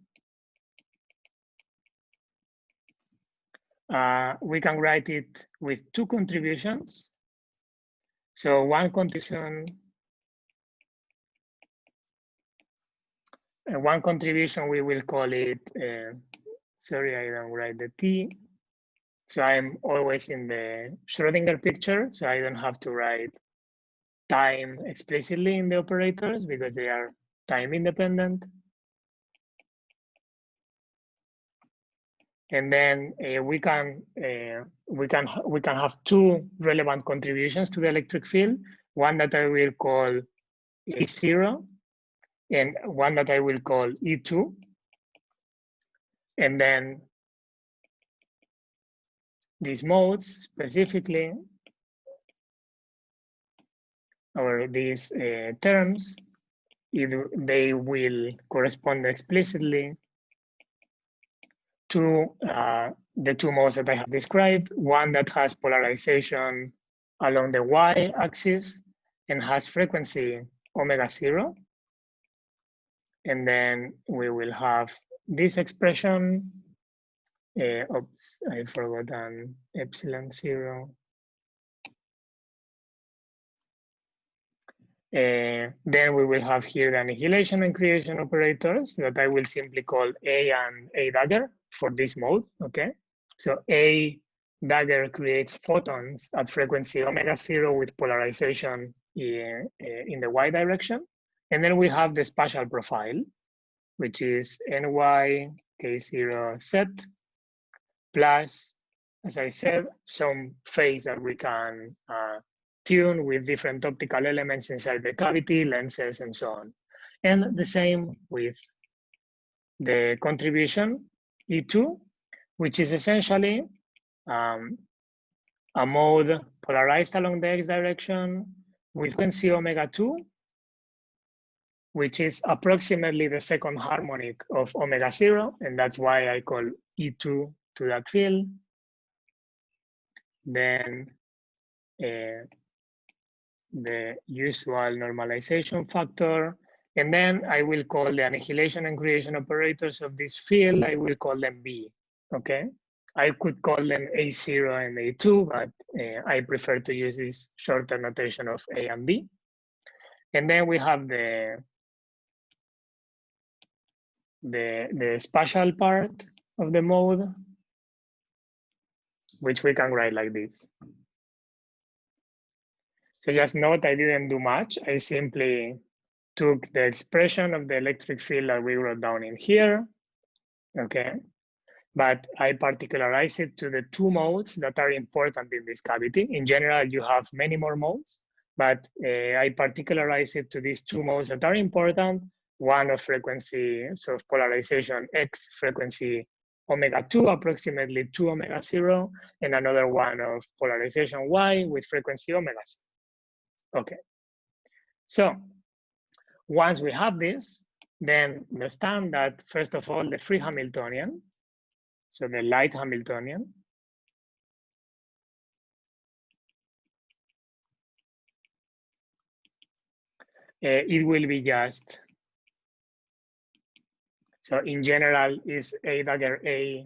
we can write it with two contributions. So one contribution we will call it, sorry, I don't write the T. So I'm always in the Schrodinger picture, so I don't have to write time explicitly in the operators because they are time independent. And then we can have two relevant contributions to the electric field, one that I will call E0 and one that I will call E2. And then these modes specifically, or these terms, either they will correspond explicitly to the two modes that I have described, one that has polarization along the y-axis and has frequency omega 0. And then we will have this expression, oops, I forgot an epsilon 0. Then we will have here the annihilation and creation operators that I will simply call A and A dagger for this mode, okay? So A dagger creates photons at frequency omega 0 with polarization in the y direction. And then we have the spatial profile, which is ny k0 set plus, as I said, some phase that we can tune with different optical elements inside the cavity, lenses, and so on. And the same with the contribution E2, which is essentially a mode polarized along the x direction with frequency omega 2, which is approximately the second harmonic of omega 0, and that's why I call E2 to that field. Then the usual normalization factor, and then I will call the annihilation and creation operators of this field, I will call them B, okay? I could call them A0 and A2, but I prefer to use this shorter notation of A and B. And then we have the spatial part of the mode, which we can write like this. So just note I didn't do much. I simply took the expression of the electric field that we wrote down in here, okay? But I particularize it to the two modes that are important in this cavity. In general, you have many more modes, but I particularize it to these two modes that are important. One of frequency, so polarization X, frequency omega2, approximately 2 omega 0, and another one of polarization Y with frequency omega 0. Okay. So once we have this, then understand that, first of all, the free Hamiltonian, so the light Hamiltonian, it will be just, so in general is A dagger A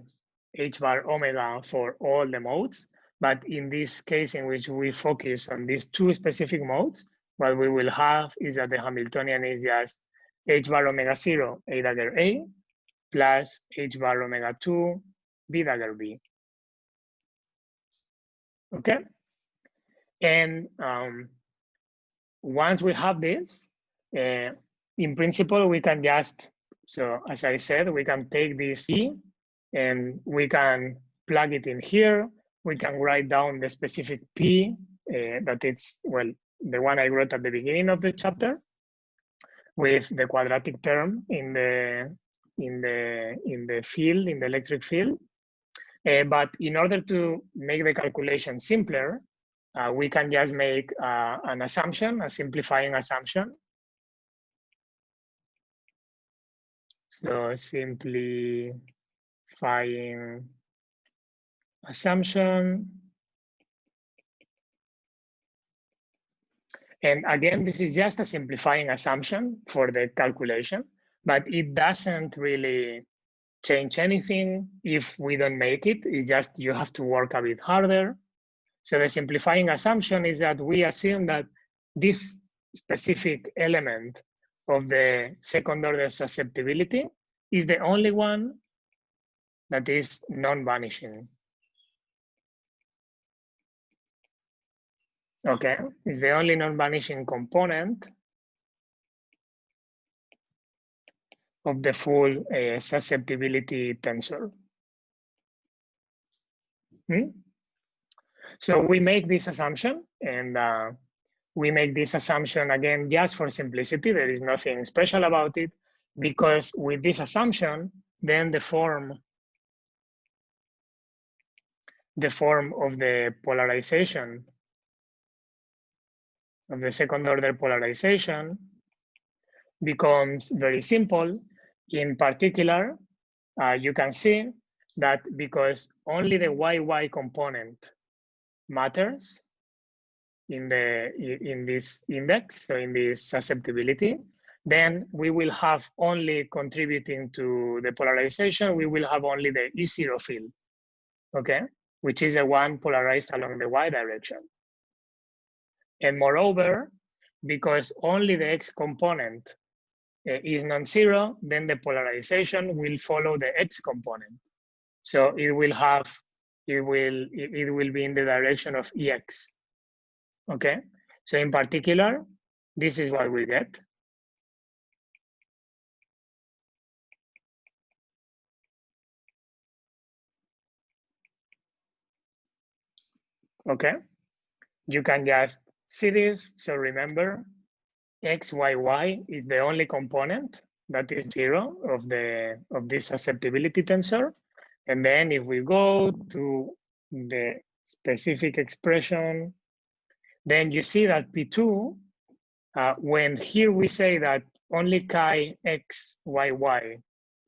H bar omega for all the modes. But in this case in which we focus on these two specific modes, what we will have is that the Hamiltonian is just H bar omega 0 A dagger A plus H bar omega 2 B dagger B. Okay? And once we have this, in principle, we can just, so as I said, we can take this E and we can plug it in here. We can write down the specific P that it's, well, the one I wrote at the beginning of the chapter with the quadratic term in the field, in the electric field. But in order to make the calculation simpler, we can just make an assumption, a simplifying assumption. So simplifying assumption. And again, this is just a simplifying assumption for the calculation, but it doesn't really change anything if we don't make it. It's just you have to work a bit harder. So the simplifying assumption is that we assume that this specific element of the second order susceptibility is the only one that is non-vanishing. Okay, it's the only non-vanishing component of the full susceptibility tensor. So we make this assumption, and we make this assumption again just for simplicity. There is nothing special about it, because with this assumption, then the form of the polarization, of the second order polarization, becomes very simple. In particular, you can see that because only the YY component matters in this index, so in this susceptibility, then we will have only contributing to the polarization, we will have only the E0 field, okay, which is the one polarized along the Y direction. And moreover, because only the X component is non-zero, then the polarization will follow the X component. So it will be in the direction of EX. Okay, so in particular, this is what we get. Okay, you can just see this. So remember, X, Y, Y is the only component that is zero of this susceptibility tensor. And then if we go to the specific expression, then you see that P2, when here we say that only chi X, Y, Y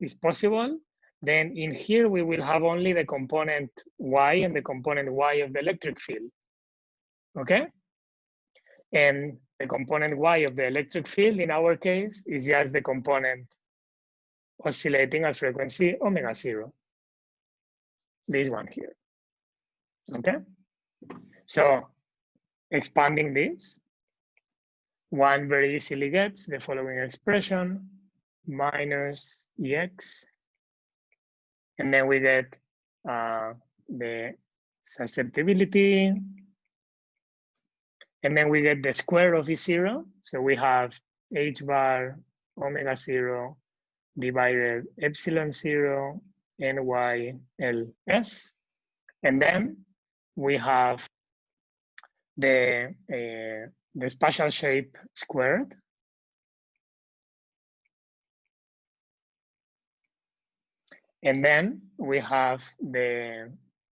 is possible, then in here we will have only the component Y and the component Y of the electric field, okay? And the component Y of the electric field in our case is just the component oscillating at frequency omega 0. this one here. Okay, so expanding this, one very easily gets the following expression minus EX, and then we get the susceptibility, and then we get the square of E0. So we have H bar omega 0 divided epsilon 0 NYLS. And then we have the spatial shape squared. And then we have the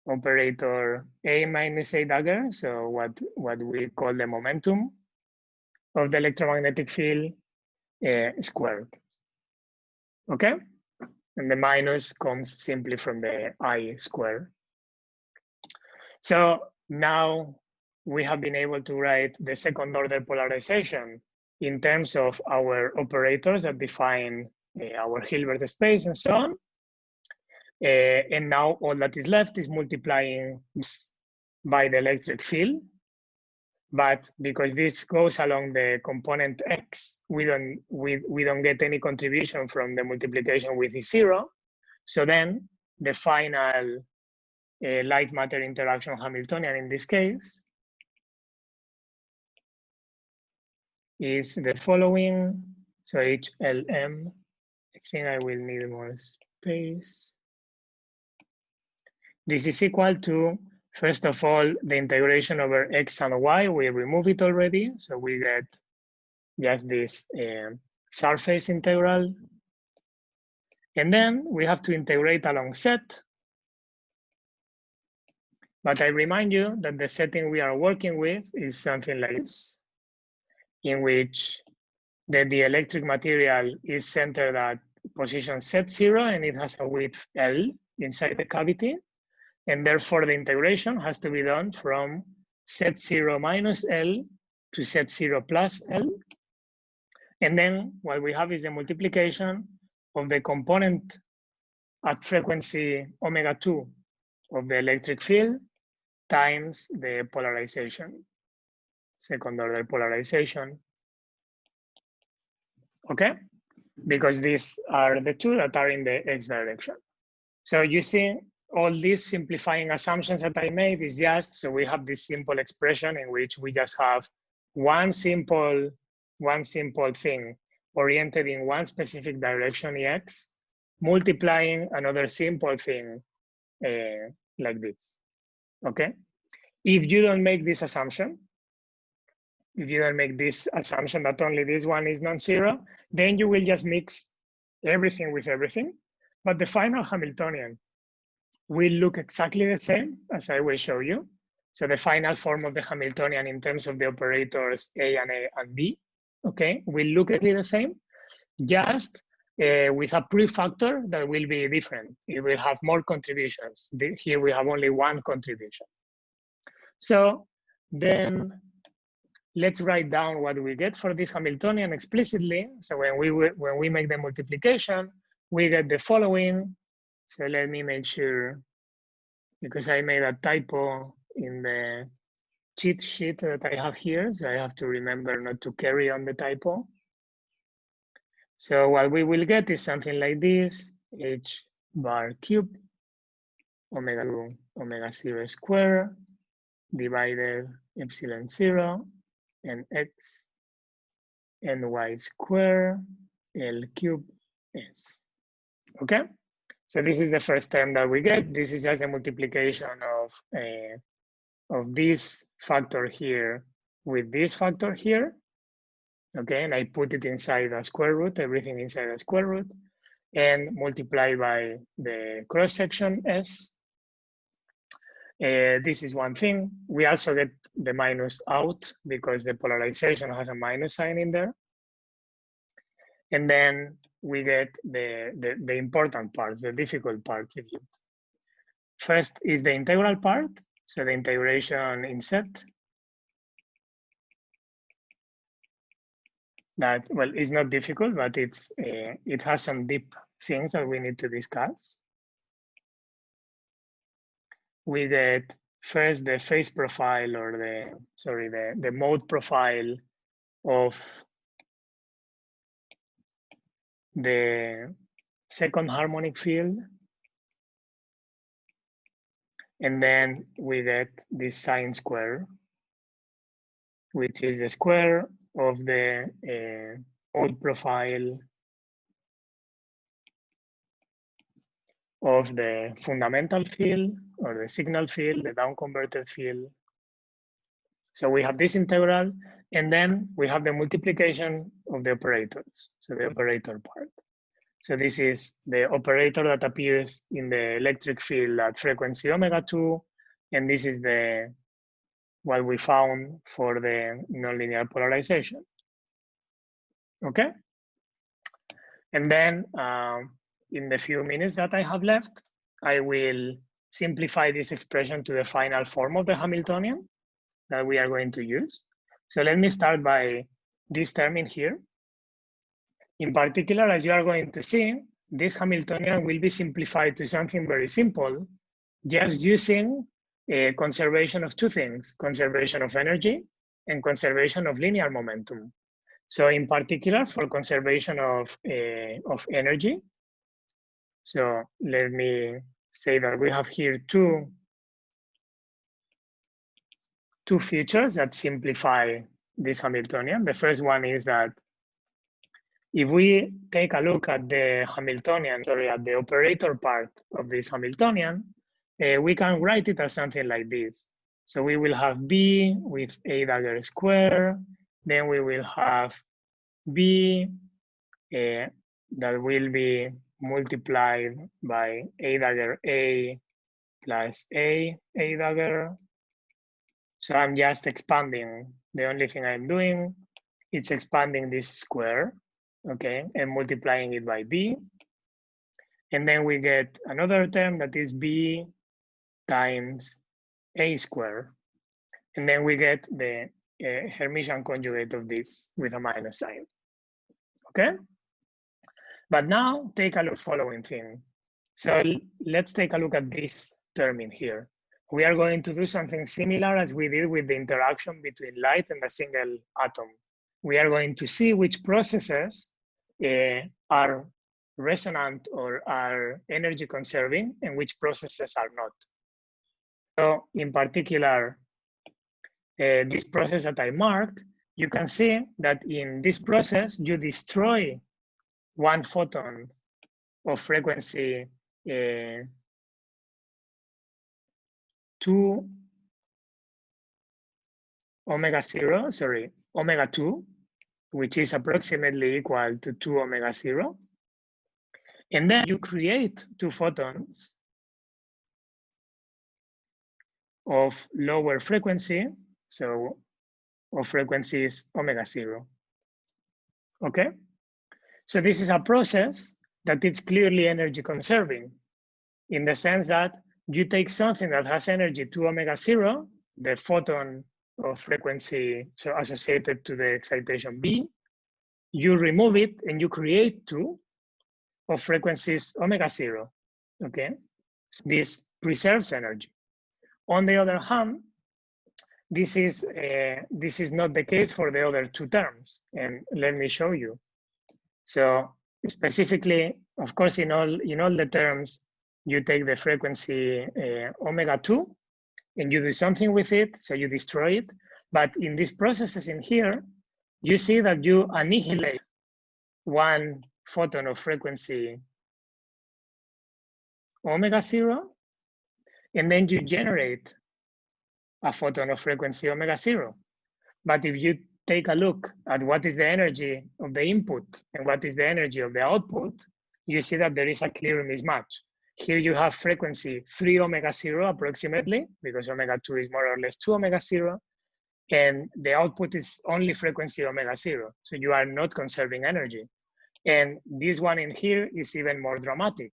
operator A minus A dagger, so what we call the momentum of the electromagnetic field squared. Okay? And the minus comes simply from the I square. So now we have been able to write the second order polarization in terms of our operators that define our Hilbert space and so on. And now all that is left is multiplying this by the electric field. But because this goes along the component X, we don't get any contribution from the multiplication with E0. So then the final light matter interaction Hamiltonian in this case is the following. So HLM, I think I will need more space. This is equal to, first of all, the integration over X and Y. We remove it already. So we get just this surface integral. And then we have to integrate along set. But I remind you that the setting we are working with is something like this, in which the dielectric material is centered at position Z0 and it has a width L inside the cavity. And therefore the integration has to be done from Z0 minus L to Z0 plus L. And then what we have is the multiplication of the component at frequency omega 2 of the electric field times the polarization, second order polarization. Okay? Because these are the two that are in the X direction. So you see, all these simplifying assumptions that I made is just, so we have this simple expression in which we just have one simple thing oriented in one specific direction, X, multiplying another simple thing like this, okay? If you don't make this assumption, that only this one is non-zero, then you will just mix everything with everything, but the final Hamiltonian will look exactly the same as I will show you. So the final form of the Hamiltonian in terms of the operators A and B, okay, will look exactly the same, just with a prefactor that will be different. It will have more contributions. Here we have only one contribution. So then let's write down what we get for this Hamiltonian explicitly. So when we make the multiplication, we get the following. So let me make sure, because I made a typo in the cheat sheet that I have here. So I have to remember not to carry on the typo. So what we will get is something like this, H bar cube, omega 2, omega 0 square, divided epsilon 0, and X, and Y square, L cube S. Okay? So this is the first term that we get. This is just a multiplication of this factor here with this factor here. Okay, and I put it inside a square root, everything inside a square root, and multiply by the cross section S. This is one thing. We also get the minus out because the polarization has a minus sign in there. And then we get the important parts, the difficult parts. First is the integral part. So the integration in set. That, well, it's not difficult, but it has some deep things that we need to discuss. we get first the phase profile, or the mode profile of the second harmonic field. And then we get this sine square, which is the square of the mode profile of the fundamental field, or the signal field, the down-converted field. So we have this integral, and then we have the multiplication of the operators, so the operator part. So this is the operator that appears in the electric field at frequency ω2, and this is what we found for the nonlinear polarization. Okay? And then in the few minutes that I have left, I will simplify this expression to the final form of the Hamiltonian that we are going to use. So let me start by this term in here. In particular, as you are going to see, this Hamiltonian will be simplified to something very simple, just using a conservation of two things: conservation of energy and conservation of linear momentum. So in particular, for conservation of energy, so let me say that we have here two features that simplify this Hamiltonian. The first one is that if we take a look at the Hamiltonian, at the operator part of this Hamiltonian, we can write it as something like this. So we will have B with A dagger square, then we will have B that will be multiplied by A dagger A plus A dagger. So I'm just expanding. The only thing I'm doing is expanding this square, okay, and multiplying it by B. And then we get another term that is B times A square. And then we get the Hermitian conjugate of this with a minus sign, okay? But now take a look at the following thing. So let's take a look at this term in here. We are going to do something similar as we did with the interaction between light and a single atom. We are going to see which processes are resonant or are energy conserving and which processes are not. So in particular, this process that I marked, you can see that in this process, you destroy one photon of frequency 2 ω2, which is approximately equal to 2 ω0. And then you create two photons of lower frequency, so of frequencies ω0. Okay? So this is a process that is clearly energy conserving, in the sense that you take something that has energy 2 ω0, the photon of frequency so associated to the excitation B, you remove it and you create two of frequencies ω0, okay? So this preserves energy. On the other hand, this is not the case for the other two terms, and let me show you. So specifically, of course, in all the terms, you take the frequency ω2 and you do something with it, so you destroy it. But in these processes in here, you see that you annihilate one photon of frequency ω0, and then you generate a photon of frequency ω0. But if you take a look at what is the energy of the input and what is the energy of the output, you see that there is a clear mismatch. Here you have frequency 3 ω0 approximately, because ω2 is more or less 2 ω0, and the output is only frequency ω0. So you are not conserving energy. And this one in here is even more dramatic,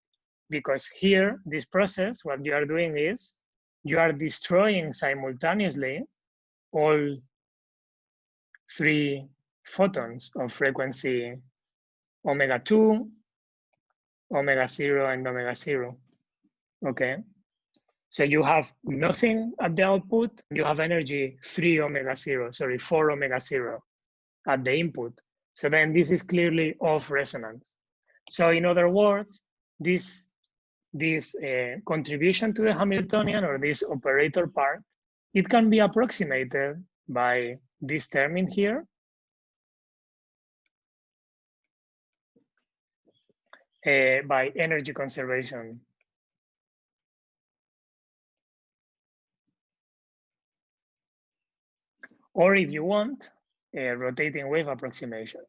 because here, this process, what you are doing is you are destroying simultaneously all three photons of frequency ω2, ω0, and ω0, okay? So you have nothing at the output, you have energy 4 omega 0 at the input. So then this is clearly off resonance. So in other words, this contribution to the Hamiltonian, or this operator part, it can be approximated by this term in here, by energy conservation. Or if you want, a rotating wave approximation.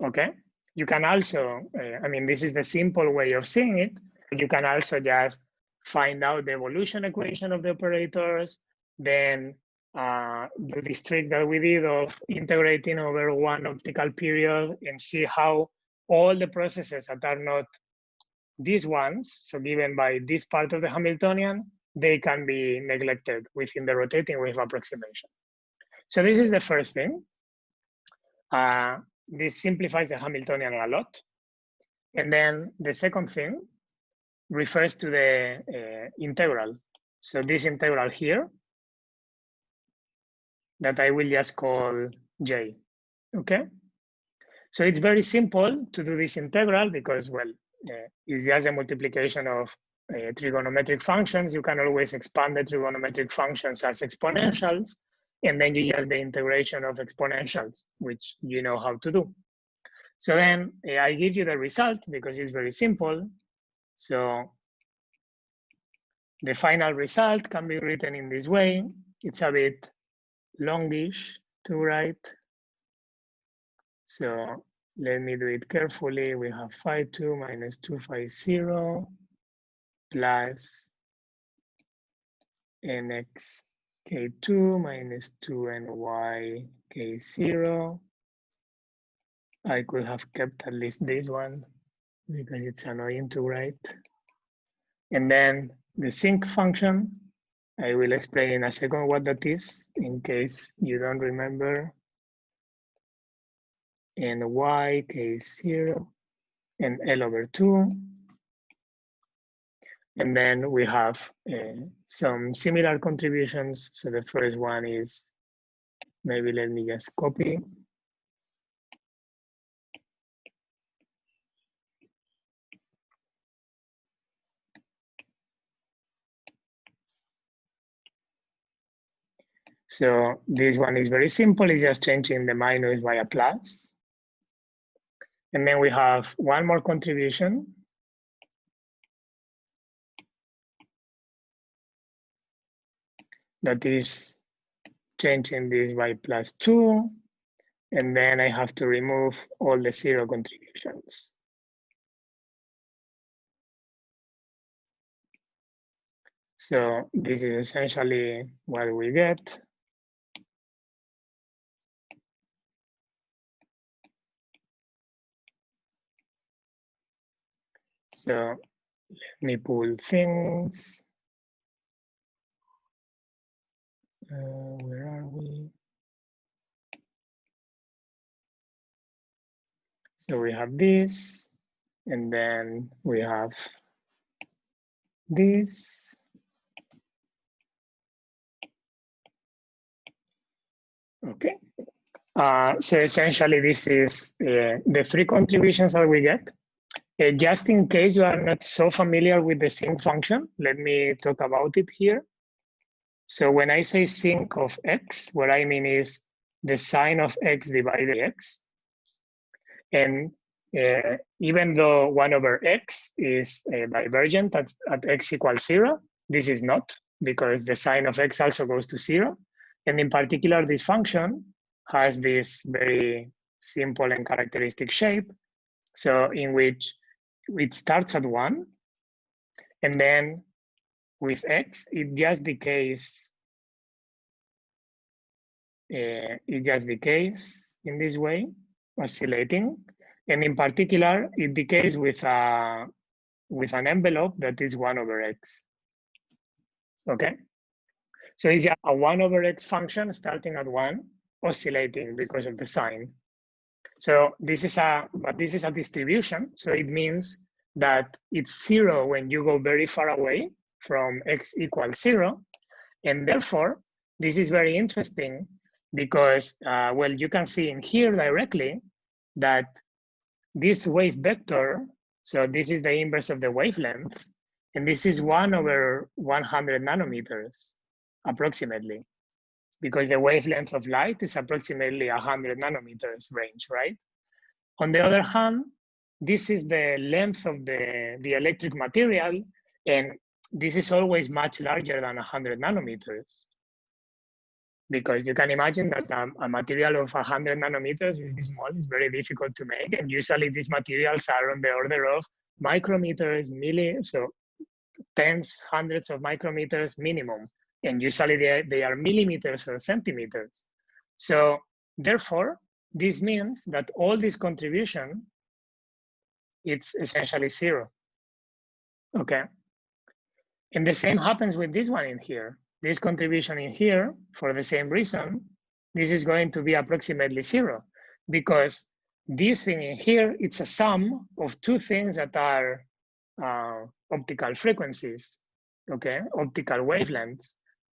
Okay, you can also, I mean, this is the simple way of seeing it. You can also just find out the evolution equation of the operators, then do this trick that we did of integrating over one optical period and see how all the processes that are not these ones, so given by this part of the Hamiltonian, they can be neglected within the rotating wave approximation. So this is the first thing. This simplifies the Hamiltonian a lot. And then the second thing refers to the integral. So this integral here, that I will just call J, okay? So it's very simple to do this integral because, well, it's just a multiplication of trigonometric functions. You can always expand the trigonometric functions as exponentials, and then you get the integration of exponentials, which you know how to do. So then I give you the result because it's very simple. So the final result can be written in this way. It's a bit longish to write. So let me do it carefully. We have phi2 minus 2 phi 0 plus nx k2 minus 2 ny k0. I could have kept at least this one because it's annoying to write. And then the sinc function, I will explain in a second what that is in case you don't remember. And y k0 and L over 2. And then we have some similar contributions. So the first one is, maybe let me just copy. So this one is very simple. It's just changing the minus by a plus. And then we have one more contribution. That is changing this by +2. And then I have to remove all the 0 contributions. So this is essentially what we get. So let me pull things. Where are we? So we have this, and then we have this. Okay. So essentially, this is the 3 contributions that we get. Just in case you are not so familiar with the sinc function, let me talk about it here. So when I say sinc of x, what I mean is the sine of x divided x. And even though 1 over x is divergent at x equals 0, this is not, because the sine of x also goes to 0. And in particular, this function has this very simple and characteristic shape. So in which it starts at 1, and then with x, it just decays. It just decays in this way, oscillating. And in particular, it decays with an envelope that is 1 over x. Okay? So it's a 1 over x function starting at 1, oscillating because of the sign. So this is a distribution. So it means that it's 0 when you go very far away from x equals 0. And therefore, this is very interesting because, well, you can see in here directly that this wave vector, so this is the inverse of the wavelength, and this is 1/100 nanometers, approximately, because the wavelength of light is approximately 100 nanometers range, right? On the other hand, this is the length of the electric material, and this is always much larger than 100 nanometers. Because you can imagine that a material of 100 nanometers is small, it's very difficult to make. And usually these materials are on the order of micrometers, so tens, hundreds of micrometers minimum. And usually they are millimeters or centimeters. So therefore, this means that all this contribution, it's essentially 0, okay? And the same happens with this one in here. This contribution in here, for the same reason, this is going to be approximately 0, because this thing in here, it's a sum of two things that are optical frequencies, okay, optical wavelengths.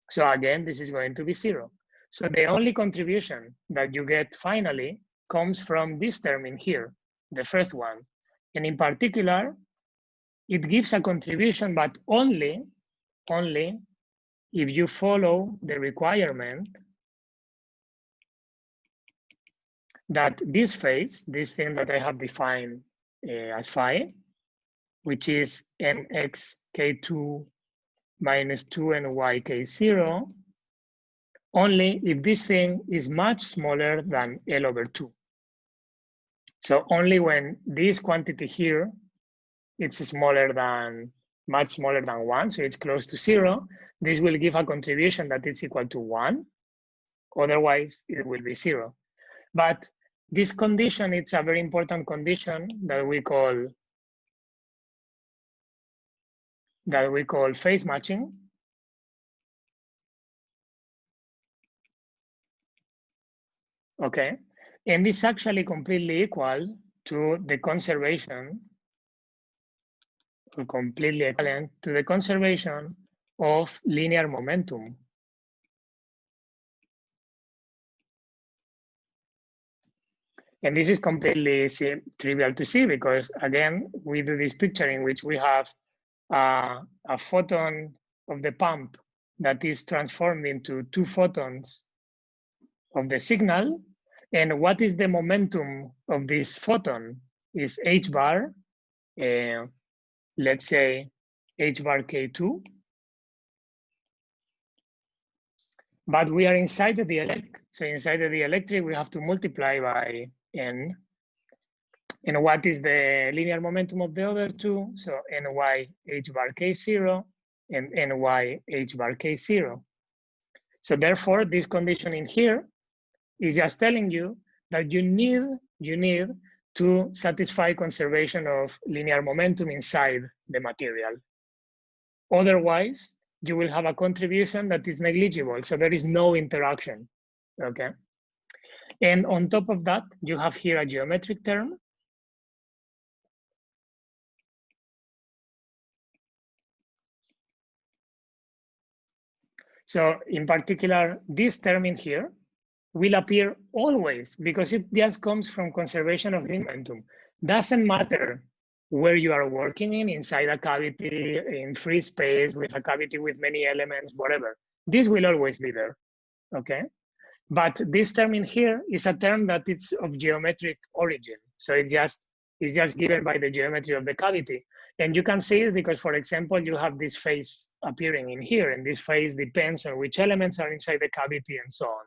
So again, this is going to be 0. So the only contribution that you get finally comes from this term in here, the first one. And in particular, it gives a contribution, but only if you follow the requirement that this phase, this thing that I have defined as phi, which is nxk2 minus 2nyk0, only if this thing is much smaller than L/2. So only when this quantity here, it's smaller than, much smaller than 1, so it's close to 0, this will give a contribution that is equal to 1. Otherwise, it will be 0. But this condition, it's a very important condition that we call phase matching. Okay, and it's actually completely equal to the conservation, or completely equivalent to the conservation of linear momentum. And this is completely trivial to see because, again, we do this picture in which we have a photon of the pump that is transformed into 2 photons of the signal. And what is the momentum of this photon is h bar, let's say h bar k2. But we are inside the dielectric. So inside the dielectric, we have to multiply by n. And what is the linear momentum of the other two? So ny h bar k0 and ny h bar k0. So therefore, this condition in here is just telling you that you need to satisfy conservation of linear momentum inside the material. Otherwise, you will have a contribution that is negligible. So there is no interaction, okay? And on top of that, you have here a geometric term. So in particular, this term in here will appear always because it just comes from conservation of momentum. Doesn't matter where you are working inside a cavity, in free space, with a cavity with many elements, whatever. This will always be there, okay? But this term in here is a term that is of geometric origin. So it's just given by the geometry of the cavity. And you can see it because, for example, you have this phase appearing in here, and this phase depends on which elements are inside the cavity and so on.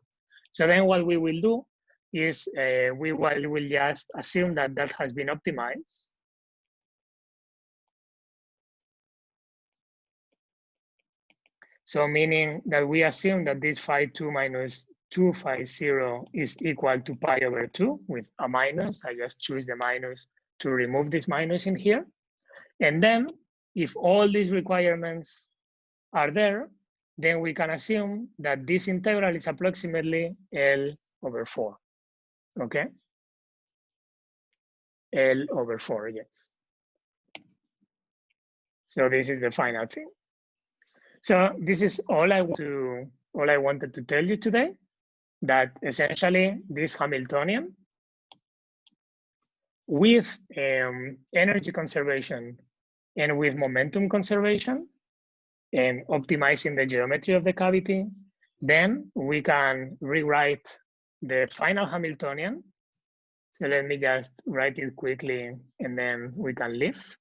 So then what we will do is we will just assume that that has been optimized. So meaning that we assume that this phi2 minus 2 phi0 is equal to pi over 2 with a minus. I just choose the minus to remove this minus in here. And then if all these requirements are there, then we can assume that this integral is approximately L/4, okay? L/4, yes. So this is the final thing. So this is all I wanted to tell you today, that essentially this Hamiltonian with energy conservation and with momentum conservation and optimizing the geometry of the cavity, then we can rewrite the final Hamiltonian. So let me just write it quickly and then we can leave.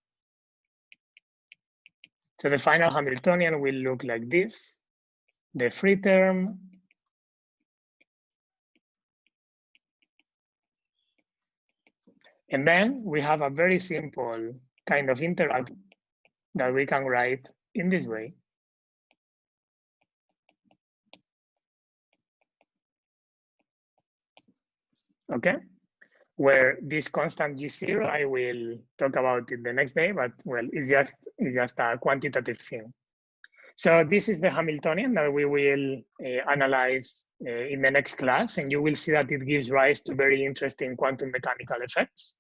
So the final Hamiltonian will look like this. The free term, and then we have a very simple kind of interaction that we can write in this way. Okay, where this constant G0, I will talk about it the next day, but well, it's just a quantitative thing. So this is the Hamiltonian that we will analyze in the next class, and you will see that it gives rise to very interesting quantum mechanical effects.